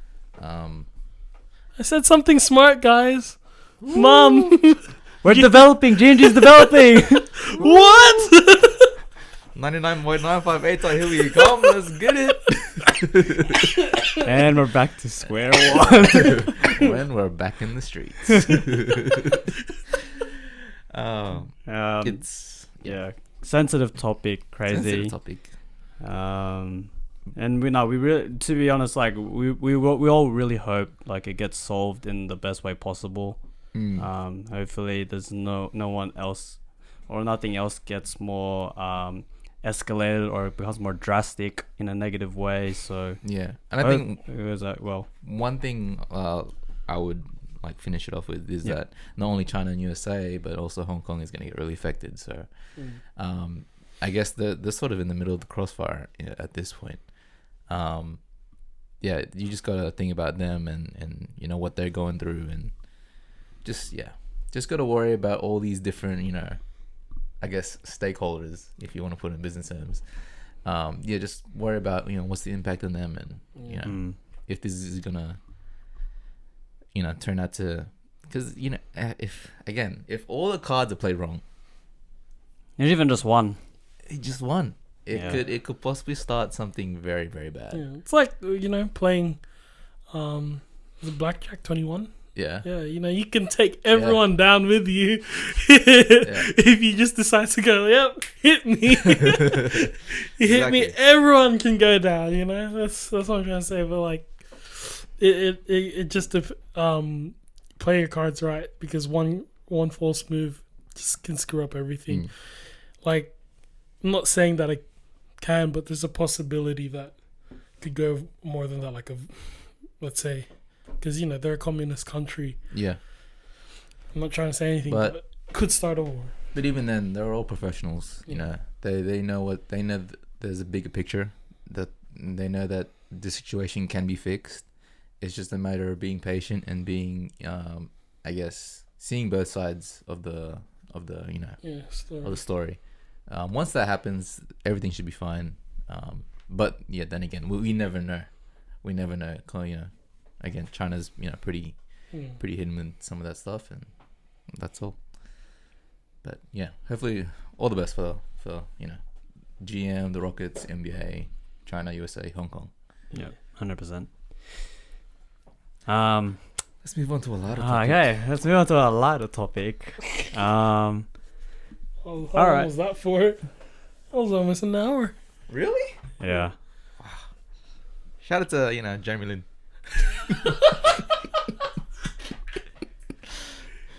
I said something smart, guys. Mom.
We're developing. GNG's developing.
What?
99.958. Here we come. Let's get it.
And we're back to square one.
When we're back in the streets. It's
sensitive topic. Crazy.
Sensitive topic.
And we really, to be honest, we all really hope it gets solved in the best way possible. Hopefully there's no one else or nothing else gets more escalated or becomes more drastic in a negative way. So
yeah, and I think
it was
one thing I would finish it off with is that not only China and USA but also Hong Kong is going to get really affected. So I guess they're sort of in the middle of the crossfire at this point. You just gotta think about them and what they're going through, and just gotta worry about all these different I guess stakeholders, if you want to put it in business terms, just worry about what's the impact on them, and if this is gonna turn out to, because if all the cards are played wrong,
and even just one,
it could possibly start something very, very bad.
Yeah. It's like playing the Blackjack 21.
Yeah.
Yeah, you can take everyone down with you if you just decide to go, yep, hit me. You hit me, everyone can go down, That's what I'm trying to say. But like it just play your cards right, because one false move just can screw up everything. Like, I'm not saying that I can, but there's a possibility that could go more than that, like let's say, because they're a communist country.
Yeah,
I'm not trying to say anything, but could start a war.
But even then, they're all professionals. They know there's a bigger picture, that they know that the situation can be fixed. It's just a matter of being patient and being, I guess, seeing both sides of the story. Once that happens, everything should be fine. But then again, we never know. We never know. Again, China's pretty hidden with some of that stuff, and that's all. But yeah, hopefully all the best for GM, the Rockets, NBA, China, USA, Hong Kong.
Yeah, 100%.
Let's move on to a lighter topic.
Okay, let's move on to a lighter topic.
How long was that for? That was almost an hour.
Really?
Yeah.
Wow. Shout out to Jeremy Lin.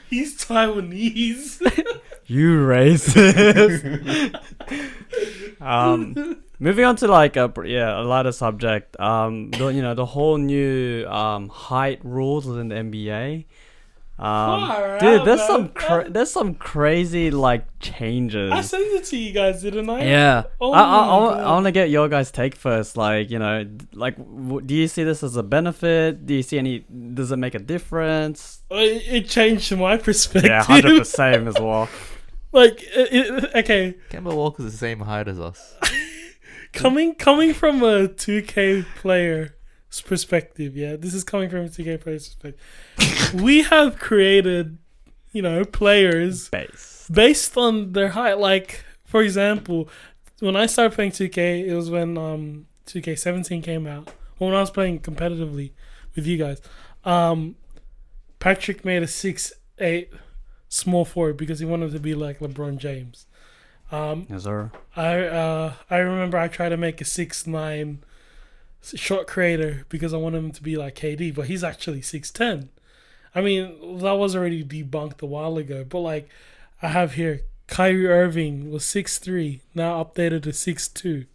He's Taiwanese.
You racist. Moving on to like a lighter subject. The whole new height rules in the NBA. Dude, there's some crazy like changes.
I sent it to you guys, didn't I?
Yeah.
Oh
I want to get your guys' take first. Like, do you see this as a benefit? Do you see does it make a difference?
It changed my perspective.
Yeah, 100% as well.
Like, okay.
Kemba Walker's the same height as us.
Coming from a 2K player's perspective, this is coming from a 2K player's perspective. We have created, players based on their height. Like, for example, when I started playing 2K, it was when 2K17 came out. When I was playing competitively with you guys, Patrick made a 6'8" small forward because he wanted to be like LeBron James.
Yes, sir.
I remember I tried to make a 6'9" shot creator because I wanted him to be like KD, but he's actually 6'10". I mean, that was already debunked a while ago, but like I have here, Kyrie Irving was 6'3", now updated to 6'2".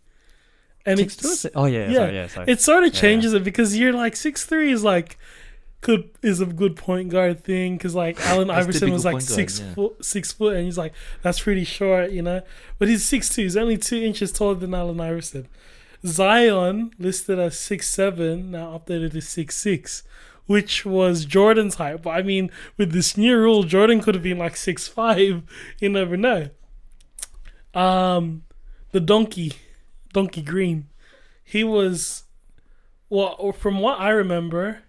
And
6'2"? Sorry.
It sort of changes it, because you're like 6'3" is like is a good point guard thing, because like Allen Iverson was like 6 foot, and he's like, that's pretty short, but he's 6'2", he's only 2 inches taller than Allen Iverson. Zion listed as 6'7", now updated to 6'6", which was Jordan's height. But I mean, with this new rule, Jordan could have been like 6'5". You never know. The Donkey Green, he was, from what I remember,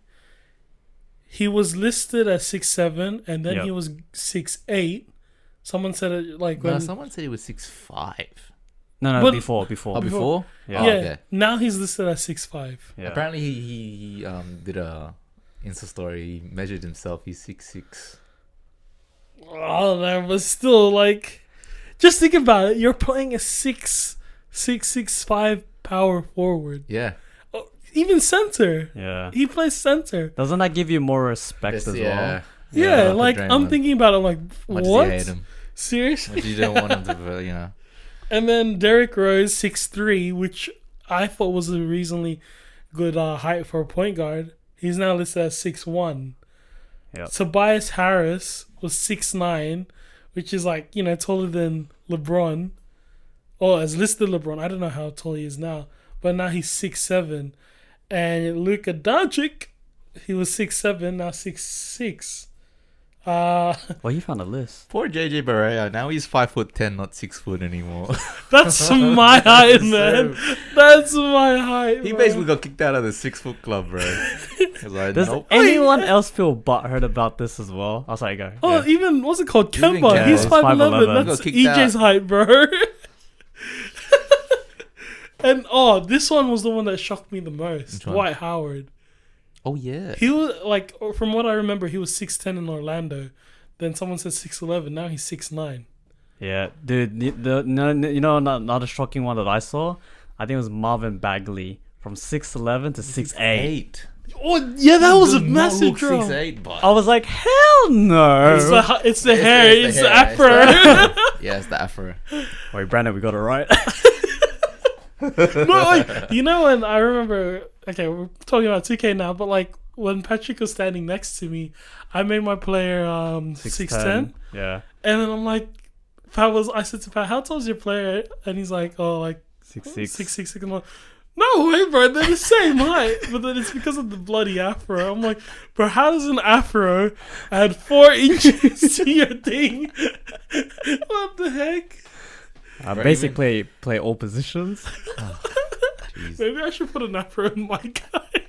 he was listed as 6'7", and then he was 6'8". Someone said it like
someone said he was 6'5".
No, before.
Oh, before?
Yeah.
Okay.
Now he's listed as 6'5".
Yeah. Apparently he did a Insta story. He measured himself. He's 6'6".
Oh, that was still like, just think about it. You're playing a 6'5" power forward.
Yeah.
Oh, even center.
Yeah.
He plays center.
Doesn't that give you more respect as well?
Yeah, like I'm thinking about it. Like, what?
Do you hate him?
Seriously?
You don't want him to,
And then Derrick Rose 6'3", which I thought was a reasonably good height for a point guard. He's now listed as 6'1".
Yep.
Tobias Harris was 6'9", which is like, taller than LeBron. Oh, as listed LeBron. I don't know how tall he is now, but now he's 6'7". And Luka Doncic, he was 6'7", now 6'6".
Well, you found a list.
Poor JJ Barea. Now he's 5'10", not 6 foot anymore.
That's my height, man. That's my height.
He
bro.
basically got kicked out of the 6 foot club, bro. Like,
Does anyone else feel butthurt about this as well? Oh, sorry, go.
Oh,
Yeah.
even what's it called?
Even
Kemba.
Kemba.
He's
He's
5'11".
5'11".
That's
Got kicked
EJ's
out.
height, bro. And this one was the one that shocked me the most.
Which one?
Dwight Howard.
Oh yeah.
He was like, from what I remember, he was 6'10" in Orlando. Then someone said 6'11". Now he's 6'9".
Yeah, dude. Another shocking one that I saw. I think it was Marvin Bagley from 6'11" to 6'8".
Oh yeah, that was a massive drop.
6'8", but
I was like, hell no.
It's the hair. It's the afro.
Yeah, it's the afro.
Wait, Brandon, we got it right.
No, like, you know when I remember. Okay, we're talking about 2K now, but like when Patrick was standing next to me, I made my player 6'10".
Yeah.
And then I'm like, I said to Pat, how tall is your player? And he's like, oh, like
6'6".
6'6". I'm like, no way, bro. They're the same height. But then it's because of the bloody afro. I'm like, bro, how does an afro add 4 inches to your thing? What the heck?
Basically, play all positions.
Jeez.
Maybe I should put an afro in my guy.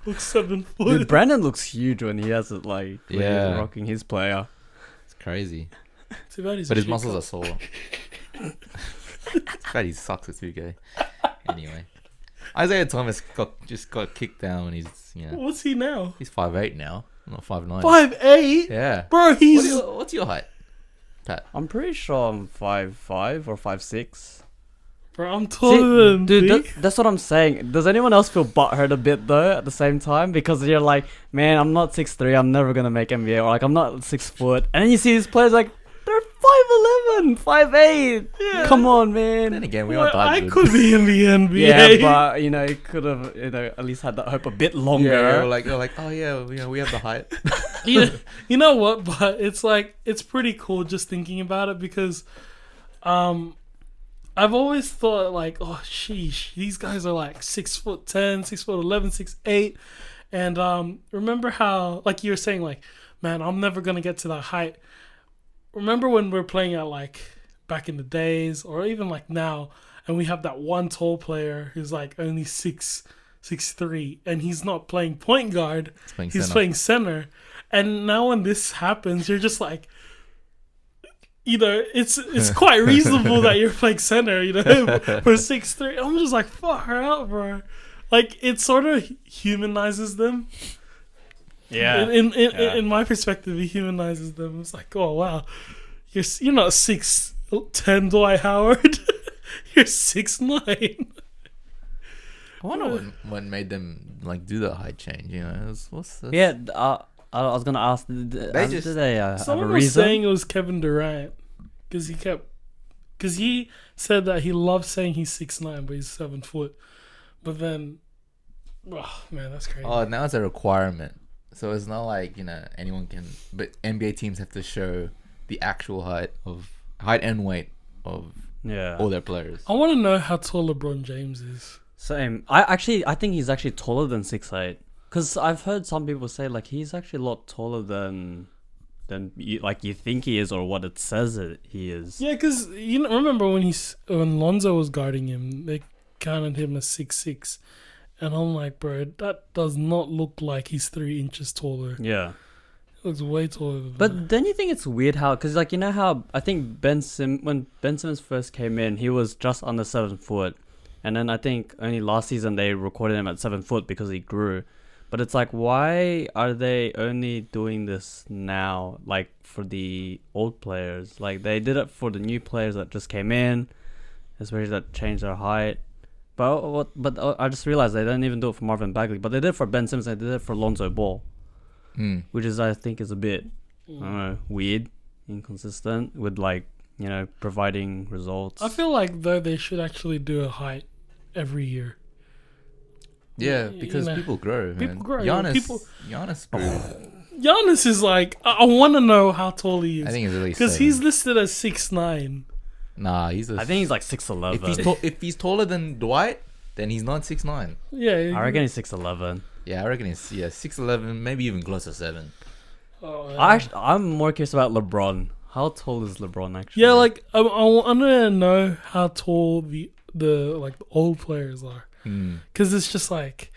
Looks 7 foot.
Dude, Brandon looks huge when he has it, like, when
Yeah.
he's rocking his player.
It's crazy.
Too bad he's
But
a
his
shit
muscles
cop.
are sore. Too bad he sucks at 2K. Anyway. Isaiah Thomas just got kicked down when he's
What's he now?
he's 5'8" now, not 5'9".
5'8"?
Yeah.
Bro, he's...
What's your height, Pat?
I'm pretty sure I'm 5'5" or 5'6".
Bro, I'm taller than
dude,
Vic.
that's what I'm saying. Does anyone else feel butthurt a bit though at the same time? Because you're like, man, I'm not 6'3", I'm never gonna make NBA, or like I'm not 6 foot, and then you see these players like they're 5'11", 5'8".
Yeah.
Come on, man.
Then again, we
Well,
aren't that
I
good.
could be in the NBA.
Yeah, but you could have at least had that hope a bit longer.
Yeah, we're like, oh yeah, we have the height.
you know what? But it's like, it's pretty cool just thinking about it because I've always thought like, oh sheesh, these guys are like 6'10", 6'11", 6'8", and remember how, like you were saying, like, man, I'm never gonna get to that height. Remember when we're playing at like back in the days, or even like now, and we have that one tall player who's like only 6'3", and he's not playing point guard, he's playing center. And now when this happens, you're just like, it's quite reasonable that you're playing center, for 6'3". I'm just like, fuck her out, bro. Like, it sort of humanizes them.
Yeah.
In my perspective, it humanizes them. It's like, oh wow, you're not 6'10", Dwight Howard. You're 6'9".
I wonder what made them like do the height change. What's this?
Yeah, I was gonna ask. Did they have a
Someone was
reason?
saying it was Kevin Durant because he said that he loves saying he's 6'9", but he's 7 foot. But then, oh man, that's crazy.
Oh, now it's a requirement. So it's not like anyone can. But NBA teams have to show the actual height and weight of all their players.
I want to know how tall LeBron James is.
Same. I think he's actually taller than 6'8". Because I've heard some people say like he's actually a lot taller than you think he is, or what it says that he is.
Yeah, because remember when Lonzo was guarding him, they counted him as 6'6", and I'm like, bro, that does not look like he's 3 inches taller.
Yeah,
it looks way taller than that.
But then you think it's weird how, because like how I think when Ben Simmons first came in, he was just under 7 foot, and then I think only last season they recorded him at 7 foot because he grew. But it's like, why are they only doing this now, like, for the old players? Like, they did it for the new players that just came in, especially that changed their height. But I just realized they didn't even do it for Marvin Bagley. But they did it for Ben Simmons, they did it for Lonzo Ball. Which is, I think, is a bit, I don't know, weird, inconsistent with, like, providing results.
I feel like, though, they should actually do a height every year.
Yeah, because people grow, man.
People grow.
Giannis grew.
Giannis is like, I want to know how tall he is.
I think he's at least
because
7.
he's listed as 6'9".
Nah, I
think he's like 6'11".
If he's taller than Dwight, then he's not 6'9".
Yeah,
I reckon he's 6'11".
Yeah, I reckon he's 6'11", maybe even close to 7.
I'm more curious about LeBron. How tall is LeBron actually?
Yeah, like I want to know how tall the old players are, because it's just like,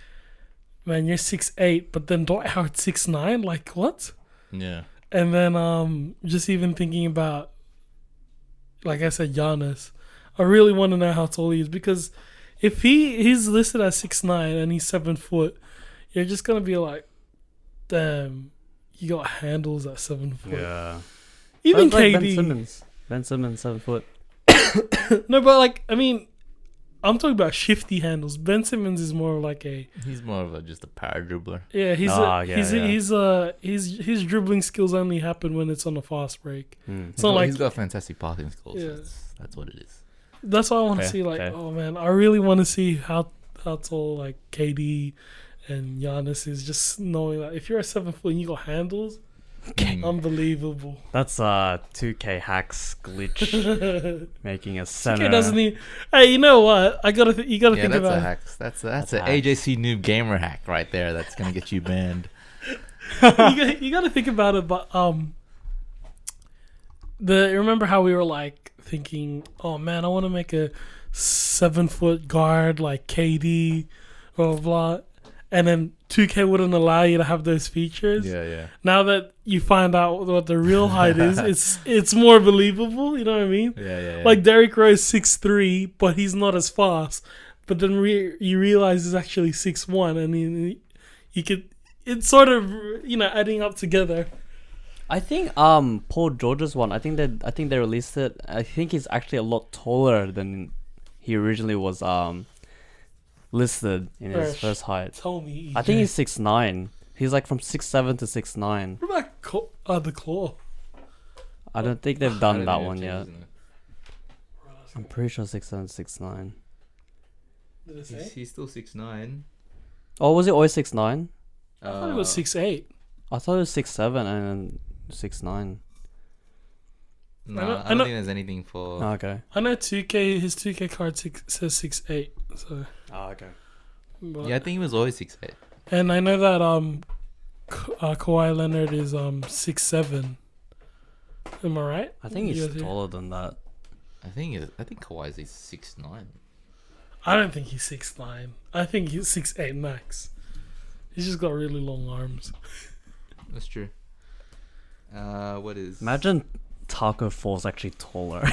man, you're 6'8", but then Dwight Howard's 6'9". Like what?
Yeah.
And then just even thinking about, like I said, Giannis, I really want to know how tall he is, because if he's listed as 6'9" and he's 7 foot, you're just gonna be like, damn, you got handles at 7 foot.
Yeah.
Even
like
KD.
Ben Simmons, 7 foot.
No, but like, I mean, I'm talking about shifty handles. Ben Simmons is more like
he's more of just a power dribbler.
Yeah, his dribbling skills only happen when it's on a fast break.
It's not like he's got fantastic passing skills. Yeah. That's what it is.
That's why I want to see. Like, oh man, I really want to see how tall like KD and Giannis is. Just knowing that if you're a 7 foot and you got handles, unbelievable.
That's 2K hacks glitch making a center.
2K doesn't even. Hey, you know what? You gotta think about.
That's a hack. That's an AJC noob gamer hack right there. That's gonna get you banned.
You gotta think about it, but remember how we were like thinking, oh man, I want to make a 7 foot guard like KD, blah blah blah. And then 2K wouldn't allow you to have those features.
Yeah.
Now that you find out what the real height is, it's more believable. You know what I mean?
Yeah.
Like Derrick Rose 6'3", but he's not as fast. But then you realize he's actually 6'1", and you could. It's sort of adding up together.
I think Paul George's one. I think they released it. I think he's actually a lot taller than he originally was. Listed in his first height.
Tell me, EJ.
I think he's 6'9". He's like from 6'7" to 6'9".
What about the claw?
I don't think they've done that one yet. I'm pretty sure 6'7", 6'9".
Did it say?
He's still 6'9".
Oh, was it always 6'9"?
I thought it was 6'8".
I thought it was 6'7" and 6'9".
No, I don't think there's anything for.
Oh, okay.
I know 2K. His 2K card says 6'8". So.
Oh, okay.
But, yeah, I think he was always 6'8".
And I know that Kawhi Leonard is 6'7". Am I right?
I think he's taller than that.
I think Kawhi's 6'9".
I don't think he's 6'9". I think he's 6'8" max. He's just got really long arms.
That's true. What is?
Imagine Taco Fall's actually taller.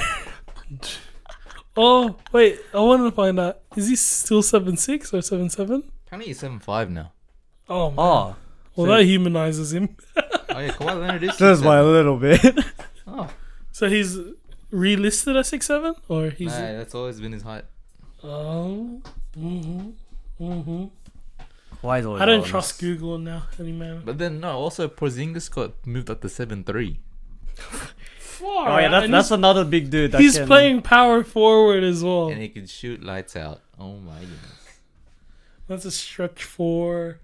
Oh wait, I wanted to find out. Is he still 7'6" or 7'7"?
Apparently he's 7'5" now.
Oh man. Oh, well, that humanizes him.
Oh yeah, Kawhi Leonard is
just by a little bit.
Oh,
so he's relisted at 6'7", or he's?
Nah, that's always been his height.
Oh.
Why is always
I don't trust Google now anymore.
But then no, also Porzingis got moved up to 7'3".
Oh yeah, that's another big dude.
He's playing power forward as well,
and he can shoot lights out. Oh my goodness,
that's a stretch 4,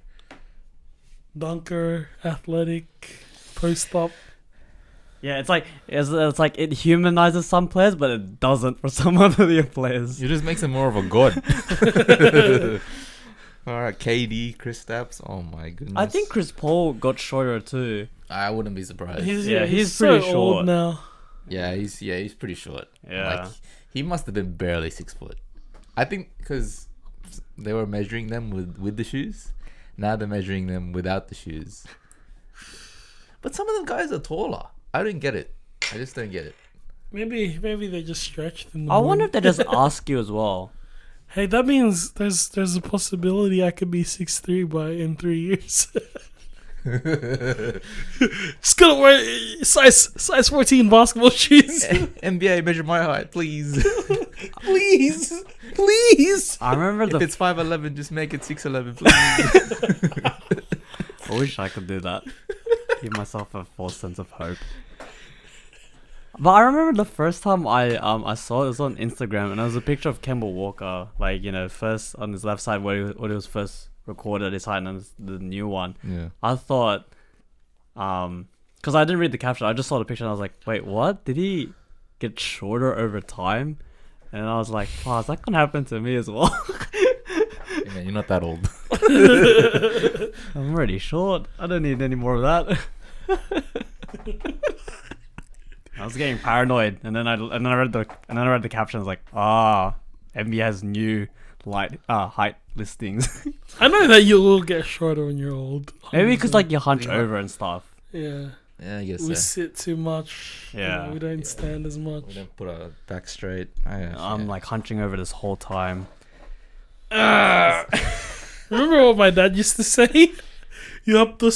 dunker, athletic, post up.
Yeah, it's like it humanizes some players, but it doesn't for some other players.
It just makes him more of a god. All right, KD, Chris Stapps. Oh my goodness.
I think Chris Paul got shorter too.
I wouldn't be surprised.
He's
pretty
so
short
old now.
Yeah, he's pretty short.
Yeah,
like, he must have been barely 6 foot. I think because they were measuring them with the shoes. Now they're measuring them without the shoes. But some of them guys are taller. I don't get it. I just don't get it.
Maybe they just stretched in the
I wonder if they just ask you as well.
Hey, that means there's a possibility I could be 6'3" in 3 years. Just gonna wear size 14 basketball shoes.
NBA, measure my height, please.
please.
I remember
if it's 5'11", just make it 6'11", please.
I wish I could do that. Give myself a false sense of hope. But I remember the first time I saw it was on Instagram, and it was a picture of Kemba Walker, like first on his left side where he was first recorded his height, and the new one.
Yeah.
I thought, because I didn't read the caption, I just saw the picture and I was like, wait, what? Did he get shorter over time? And I was like, wow, is that gonna happen to me as well?
Yeah, you're not that old.
I'm already short. I don't need any more of that. I was getting paranoid, and then I read the caption. I was like, NBA has new height listings.
I know that you will get shorter when you're old.
Maybe because like you hunch over and stuff.
Yeah.
Yeah, I guess
we
so.
sit too much.
Yeah.
We don't stand as much.
We don't put our back straight.
I'm like hunching over this whole time.
Remember what my dad used to say? You have to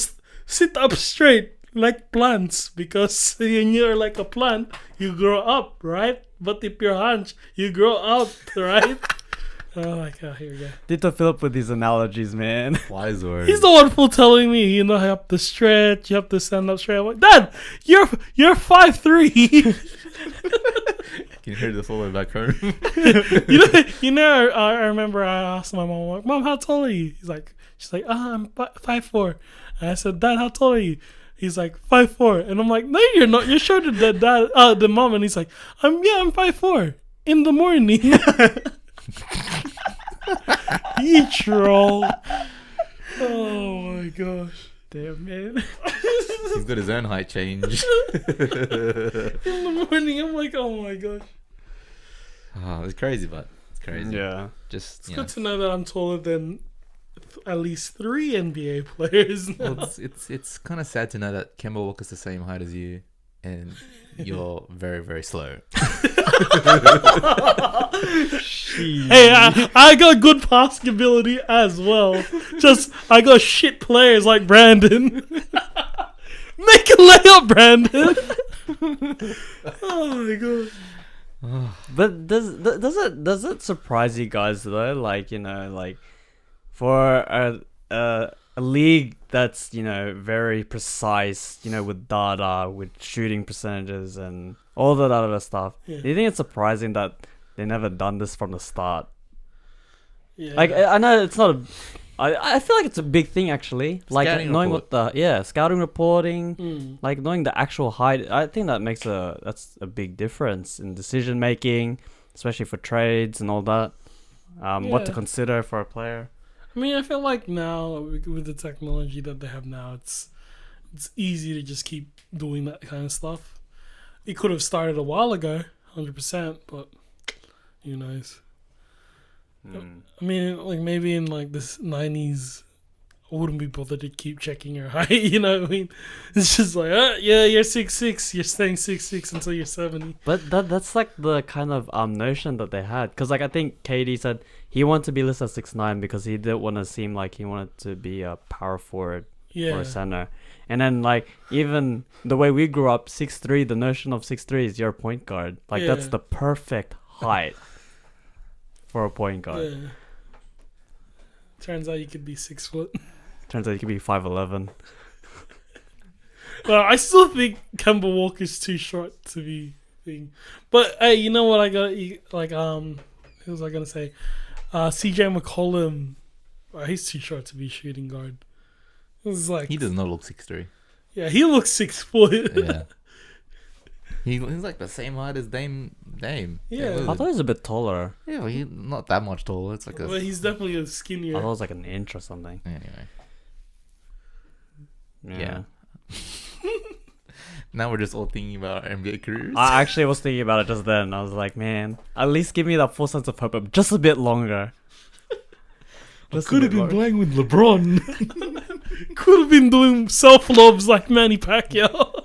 sit up straight like plants, because when you're like a plant, you grow up, right? But if you're hunch, you grow out, right? Oh my god, here we go.
Dito Philip with these analogies, man.
Wise words.
He's the one for telling me, you have to stretch, you have to stand up straight. I'm like, Dad, you're 5'3".
Can you hear this all the way back home?
I remember I asked my mom, like, Mom, how tall are you? She's like, I'm 5'4". And I said, Dad, how tall are you? He's like, 5'4". And I'm like, no, you're not. You're shorter than the mom. And he's like, I'm 5'4". In the morning. You troll. Oh my gosh.
Damn, man.
He's got his own height change.
In the morning, I'm like, oh my gosh.
It's crazy, but it's crazy.
Yeah.
It's good to know that I'm taller than at least 3 NBA players now.
Well, it's kind of sad to know that Kemba Walker's the same height as you, and you're very, very slow.
Hey, I got good passing ability as well. Just I got shit players like Brandon. Make a layup, Brandon. Oh my god.
But does it surprise you guys though? Like, like for a league that's very precise, with data, with shooting percentages and all that other stuff. Yeah. Do you think it's surprising that they never done this from the start?
Yeah.
Like, I know it's not I feel like it's a big thing actually. Like
scouting
knowing
report.
Scouting reporting, like knowing the actual height. I think that's a big difference in decision making, especially for trades and all that. What to consider for a player.
I mean, I feel like now with the technology that they have now, it's easy to just keep doing that kind of stuff. It could have started a while ago, 100%, but who knows? I mean, like maybe in like the 90s, I wouldn't be bothered to keep checking your height. You know what I mean? It's just like, yeah, you're 6'6", you're staying 6'6" until you're 70.
But that's like the kind of notion that they had, because like I think KD said he wanted to be listed as 6'9" because he didn't want to seem like he wanted to be a power forward or a center. And then like even the way we grew up, 6'3", the notion of 6'3" is your point guard. Like that's the perfect height for a point guard.
Yeah. Turns out you could be 6 foot.
Turns out you could be 5'11".
Well, I still think Kemba Walker's too short to be thing. But hey, you know what I got? Like who was I gonna say? CJ McCollum. He's too short to be shooting guard. It was like
he does not look 6'3".
Yeah, he looks 6 foot.
Yeah. He's like the same height as Dame.
Yeah.
I thought he was a bit taller.
Yeah, well, he's not that much taller. It's like
but he's definitely a skinnier.
I thought it was like an inch or something.
Anyway.
Yeah.
Now we're just all thinking about our NBA careers.
I actually was thinking about it just then. I was like, man, at least give me that full sense of hope, but just a bit longer.
I could have been playing with LeBron. Could have been doing self-lobs like Manny Pacquiao.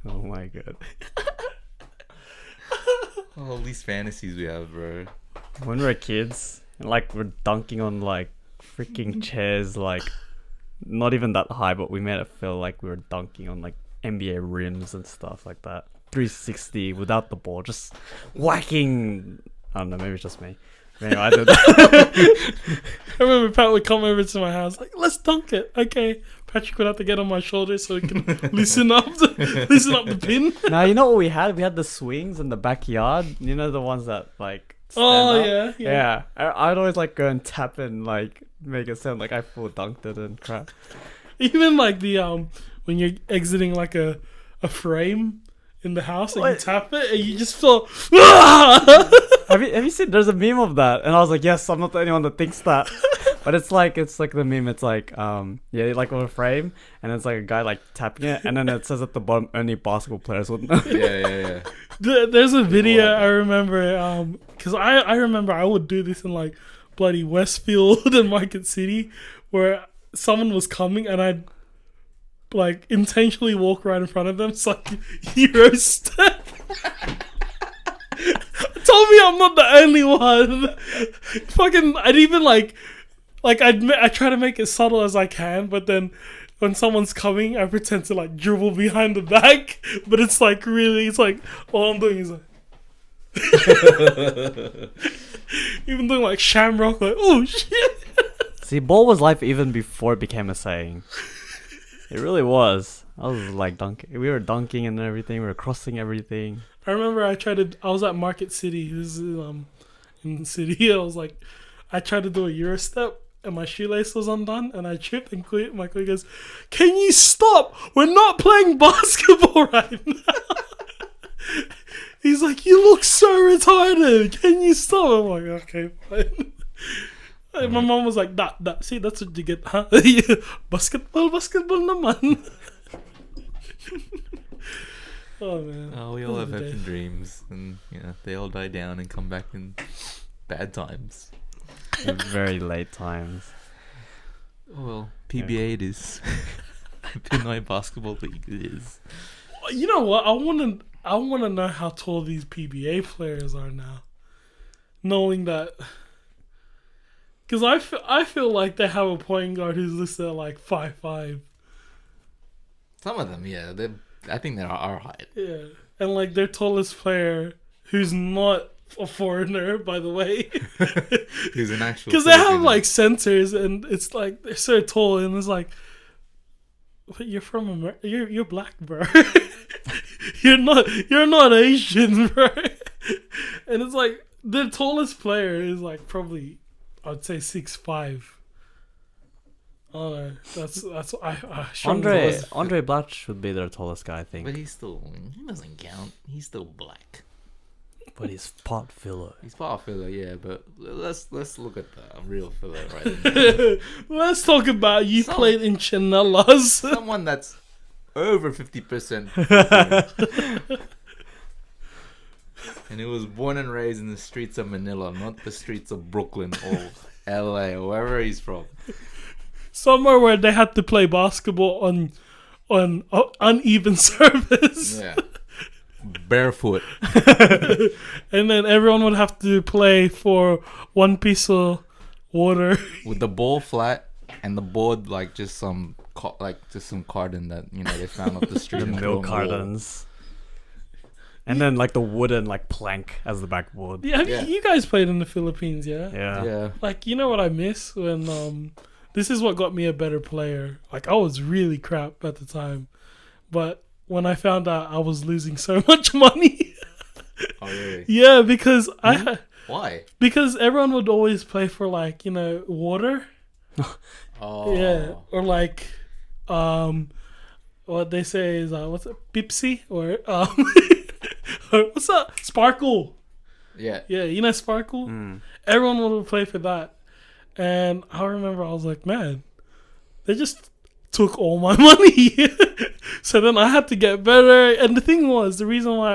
Oh my god.
All these fantasies we have, bro.
When we were kids, like we're dunking on like freaking chairs, like not even that high, but we made it feel like we were dunking on like NBA rims and stuff like that. 360 without the ball, just whacking. I don't know, maybe it's just me. Anyway, I did that.
I remember Pat would come over to my house like, let's dunk it. Okay. Patrick would have to get on my shoulder so he can loosen up the pin.
Now, you know what we had? We had the swings in the backyard. You know the ones that like stand up? Yeah. I'd always like go and tap and like make it sound like I full dunked it and crap.
Even like the when you're exiting like a frame in the house and you tap it and you just feel
have you seen there's a meme of that, and I was like, yes, I'm not the only one that thinks that. But it's like the meme. It's like like on a frame, and it's like a guy like tapping it, and then it says at the bottom only basketball players would know.
Yeah.
There's a video I remember, because I remember I would do this in like bloody Westfield and Market City, where someone was coming and I'd like intentionally walk right in front of them. It's like Euro step. Told me I'm not the only one. Fucking, I'd even I try to make it subtle as I can, but then when someone's coming, I pretend to like dribble behind the back, but it's like really, it's like all I'm doing is like even doing like shamrock, like oh shit.
See, ball was life even before it became a saying. It really was. I was like dunking. We were dunking and everything. We were crossing everything.
I remember I was at Market City. This is in the city. I tried to do a Euro step and my shoelace was undone and I tripped and quit. My colleague goes, "Can you stop? We're not playing basketball right now." He's like, "You look so retarded. Can you stop?" I'm like, "Okay, fine." And my mom was like, "Nah, see, that's what you get, huh? basketball naman." Oh man.
Oh, we all have hopes and dreams, and they all die down and come back in bad times.
In very late times.
Well, PBA it is. Pinoy Basketball League it is.
You know what? I want to know how tall these PBA players are now. Knowing that, because I feel like they have a point guard who's listed at like 5'5".
Some of them, yeah, I think they're our height.
Yeah, and like their tallest player, who's not a foreigner, by the way,
who's an actual.
Because they have like centers, and it's like they're so tall, and it's like, but you're from America. You're black, bro. You're not Asian, bro. And it's like the tallest player is like probably, I'd say 6'5". Oh no, that's
Andre Blatch should be their tallest guy, I think.
But he doesn't count. He's still black.
But he's part filler.
He's part filler, yeah. But let's look at the real filler right now.
Let's talk about played in Chanelas.
Someone that's over 50%. And he was born and raised in the streets of Manila, not the streets of Brooklyn or LA or wherever he's from.
Somewhere where they had to play basketball on uneven surface.
Yeah. Barefoot.
And then everyone would have to play for 1 piece of water.
With the ball flat and the board like just some carton that they found off the street.
The milk cartons. And then like the wooden like plank as the backboard.
Yeah, you guys played in the Philippines, yeah?
Yeah.
Like, you know what I miss when this is what got me a better player. Like, I was really crap at the time. But when I found out I was losing so much money.
Oh, really?
Yeah, because
Why?
Because everyone would always play for like, water.
Oh.
Yeah. Or like, what they say is, what's it? Pepsi? Or, what's that? Sparkle.
Yeah.
Yeah, Sparkle? Everyone would play for that. And I remember I was like, man, they just took all my money. So then I had to get better. And the thing was, the reason why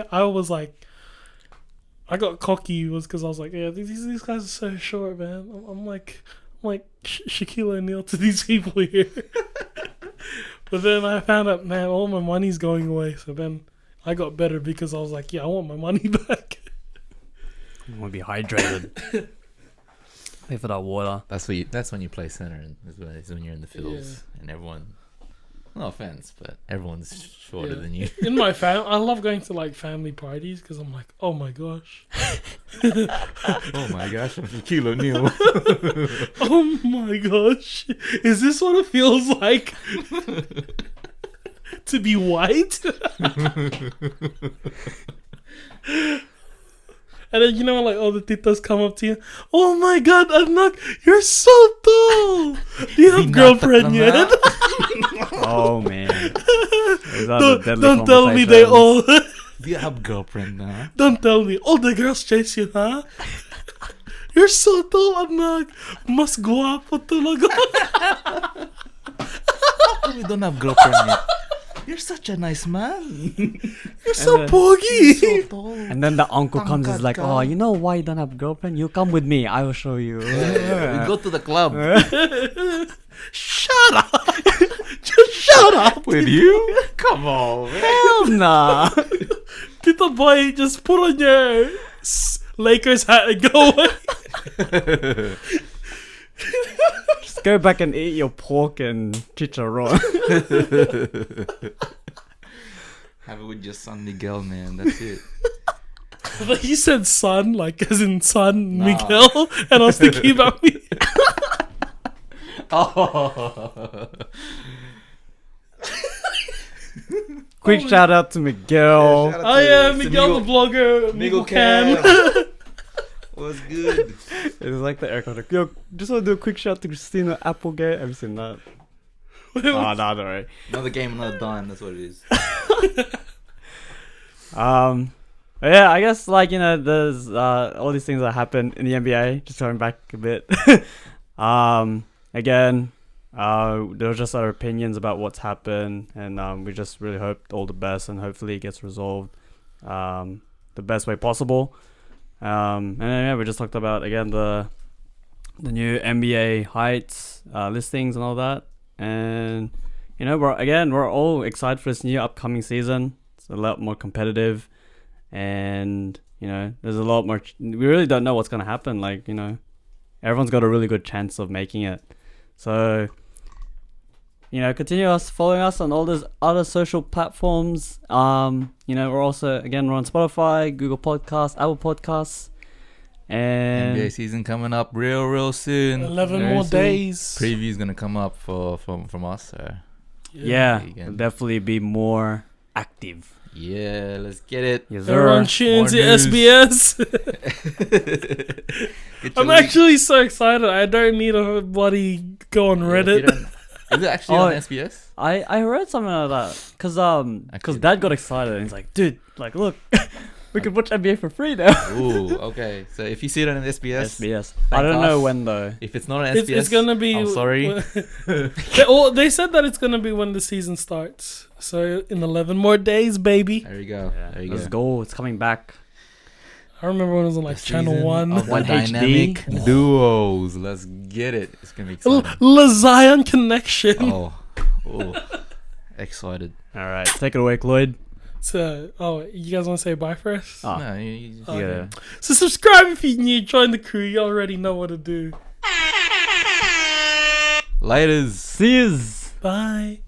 I was like, I got cocky was because I was like, yeah, these guys are so short, man. I'm like Shaquille O'Neal to these people here. But then I found out, man, all my money's going away. So then I got better because I was like, yeah, I want my money back.
I want to be hydrated. Pay for that water.
That's when you play center, is when you're in the fields and everyone. No offense, but everyone's shorter than you.
In my I love going to like family parties because I'm like, oh my gosh.
Oh my gosh, I'm Shaquille O'Neal.
Oh my gosh, is this what it feels like to be white? And then like all the titas come up to you. Oh my God, Anak, you're so tall. Do you have girlfriend yet?
Oh man,
don't tell me they all.
Do you have girlfriend now?
Don't tell me all the girls chase you, huh? You're so tall, anak. Mas guwapo talaga.
We don't have girlfriend yet. You're such a nice man.
You're so pogy.
So tall.
And then the uncle comes and is like, oh, you know why you don't have a girlfriend? You come with me. I will show you.
We go to the club.
Shut up. Just shut up.
With you? Come on, man.
Hell nah.
Tito boy, just put on your Lakers hat and go away.
Just go back and eat your pork and chicharron.
Have it with your son Miguel, man. That's it.
Like you said son, like as in son Miguel, and I was thinking about me.
Oh.
Quick shout out to Miguel.
Oh yeah, Miguel the blogger. Miguel Cam.
What's good?
It was like the air contract. Yo, just want to do a quick shout to Christina Applegate. Have you seen that? Nah, don't worry.
Another game, another dime. That's what it is.
Yeah, I guess like there's all these things that happen in the NBA. Just going back a bit. Again, there were just our opinions about what's happened, and we just really hope all the best, and hopefully it gets resolved the best way possible. And then, yeah, we just talked about again the new NBA heights listings and all that, and we're all excited for this new upcoming season. It's a lot more competitive, and there's a lot more. We really don't know what's gonna happen. Like everyone's got a really good chance of making it. So continue following us on all those other social platforms. We're also we're on Spotify, Google Podcasts, Apple Podcasts, and
NBA season coming up real soon.
11 more days.
Preview's gonna come up from us. So.
Yeah, we'll definitely be more active.
Yeah, let's get it.
Yes,
everyone tune to SBS. I'm actually so excited. I don't need a bloody go on Reddit.
Is it actually on SBS?
I read something like that because Dad got excited and he's like, dude, like look, we can watch NBA for free now.
Ooh, okay. So if you see it on SBS,
I don't know when though.
If it's not on SBS,
it's gonna be.
I'm sorry.
They said that it's gonna be when the season starts. So in 11 more days, baby.
There you go.
Yeah,
there you
let's go. It's coming back.
I remember when it was on like Channel 1.
Dynamic duos. Let's get it. It's gonna be exciting.
Zion connection.
Oh, excited.
All right, take it away, Lloyd.
So, you guys want to say bye first?
No,
yeah.
So subscribe if you're new. Join the crew. You already know what to do.
Laters.
See yous.
Bye.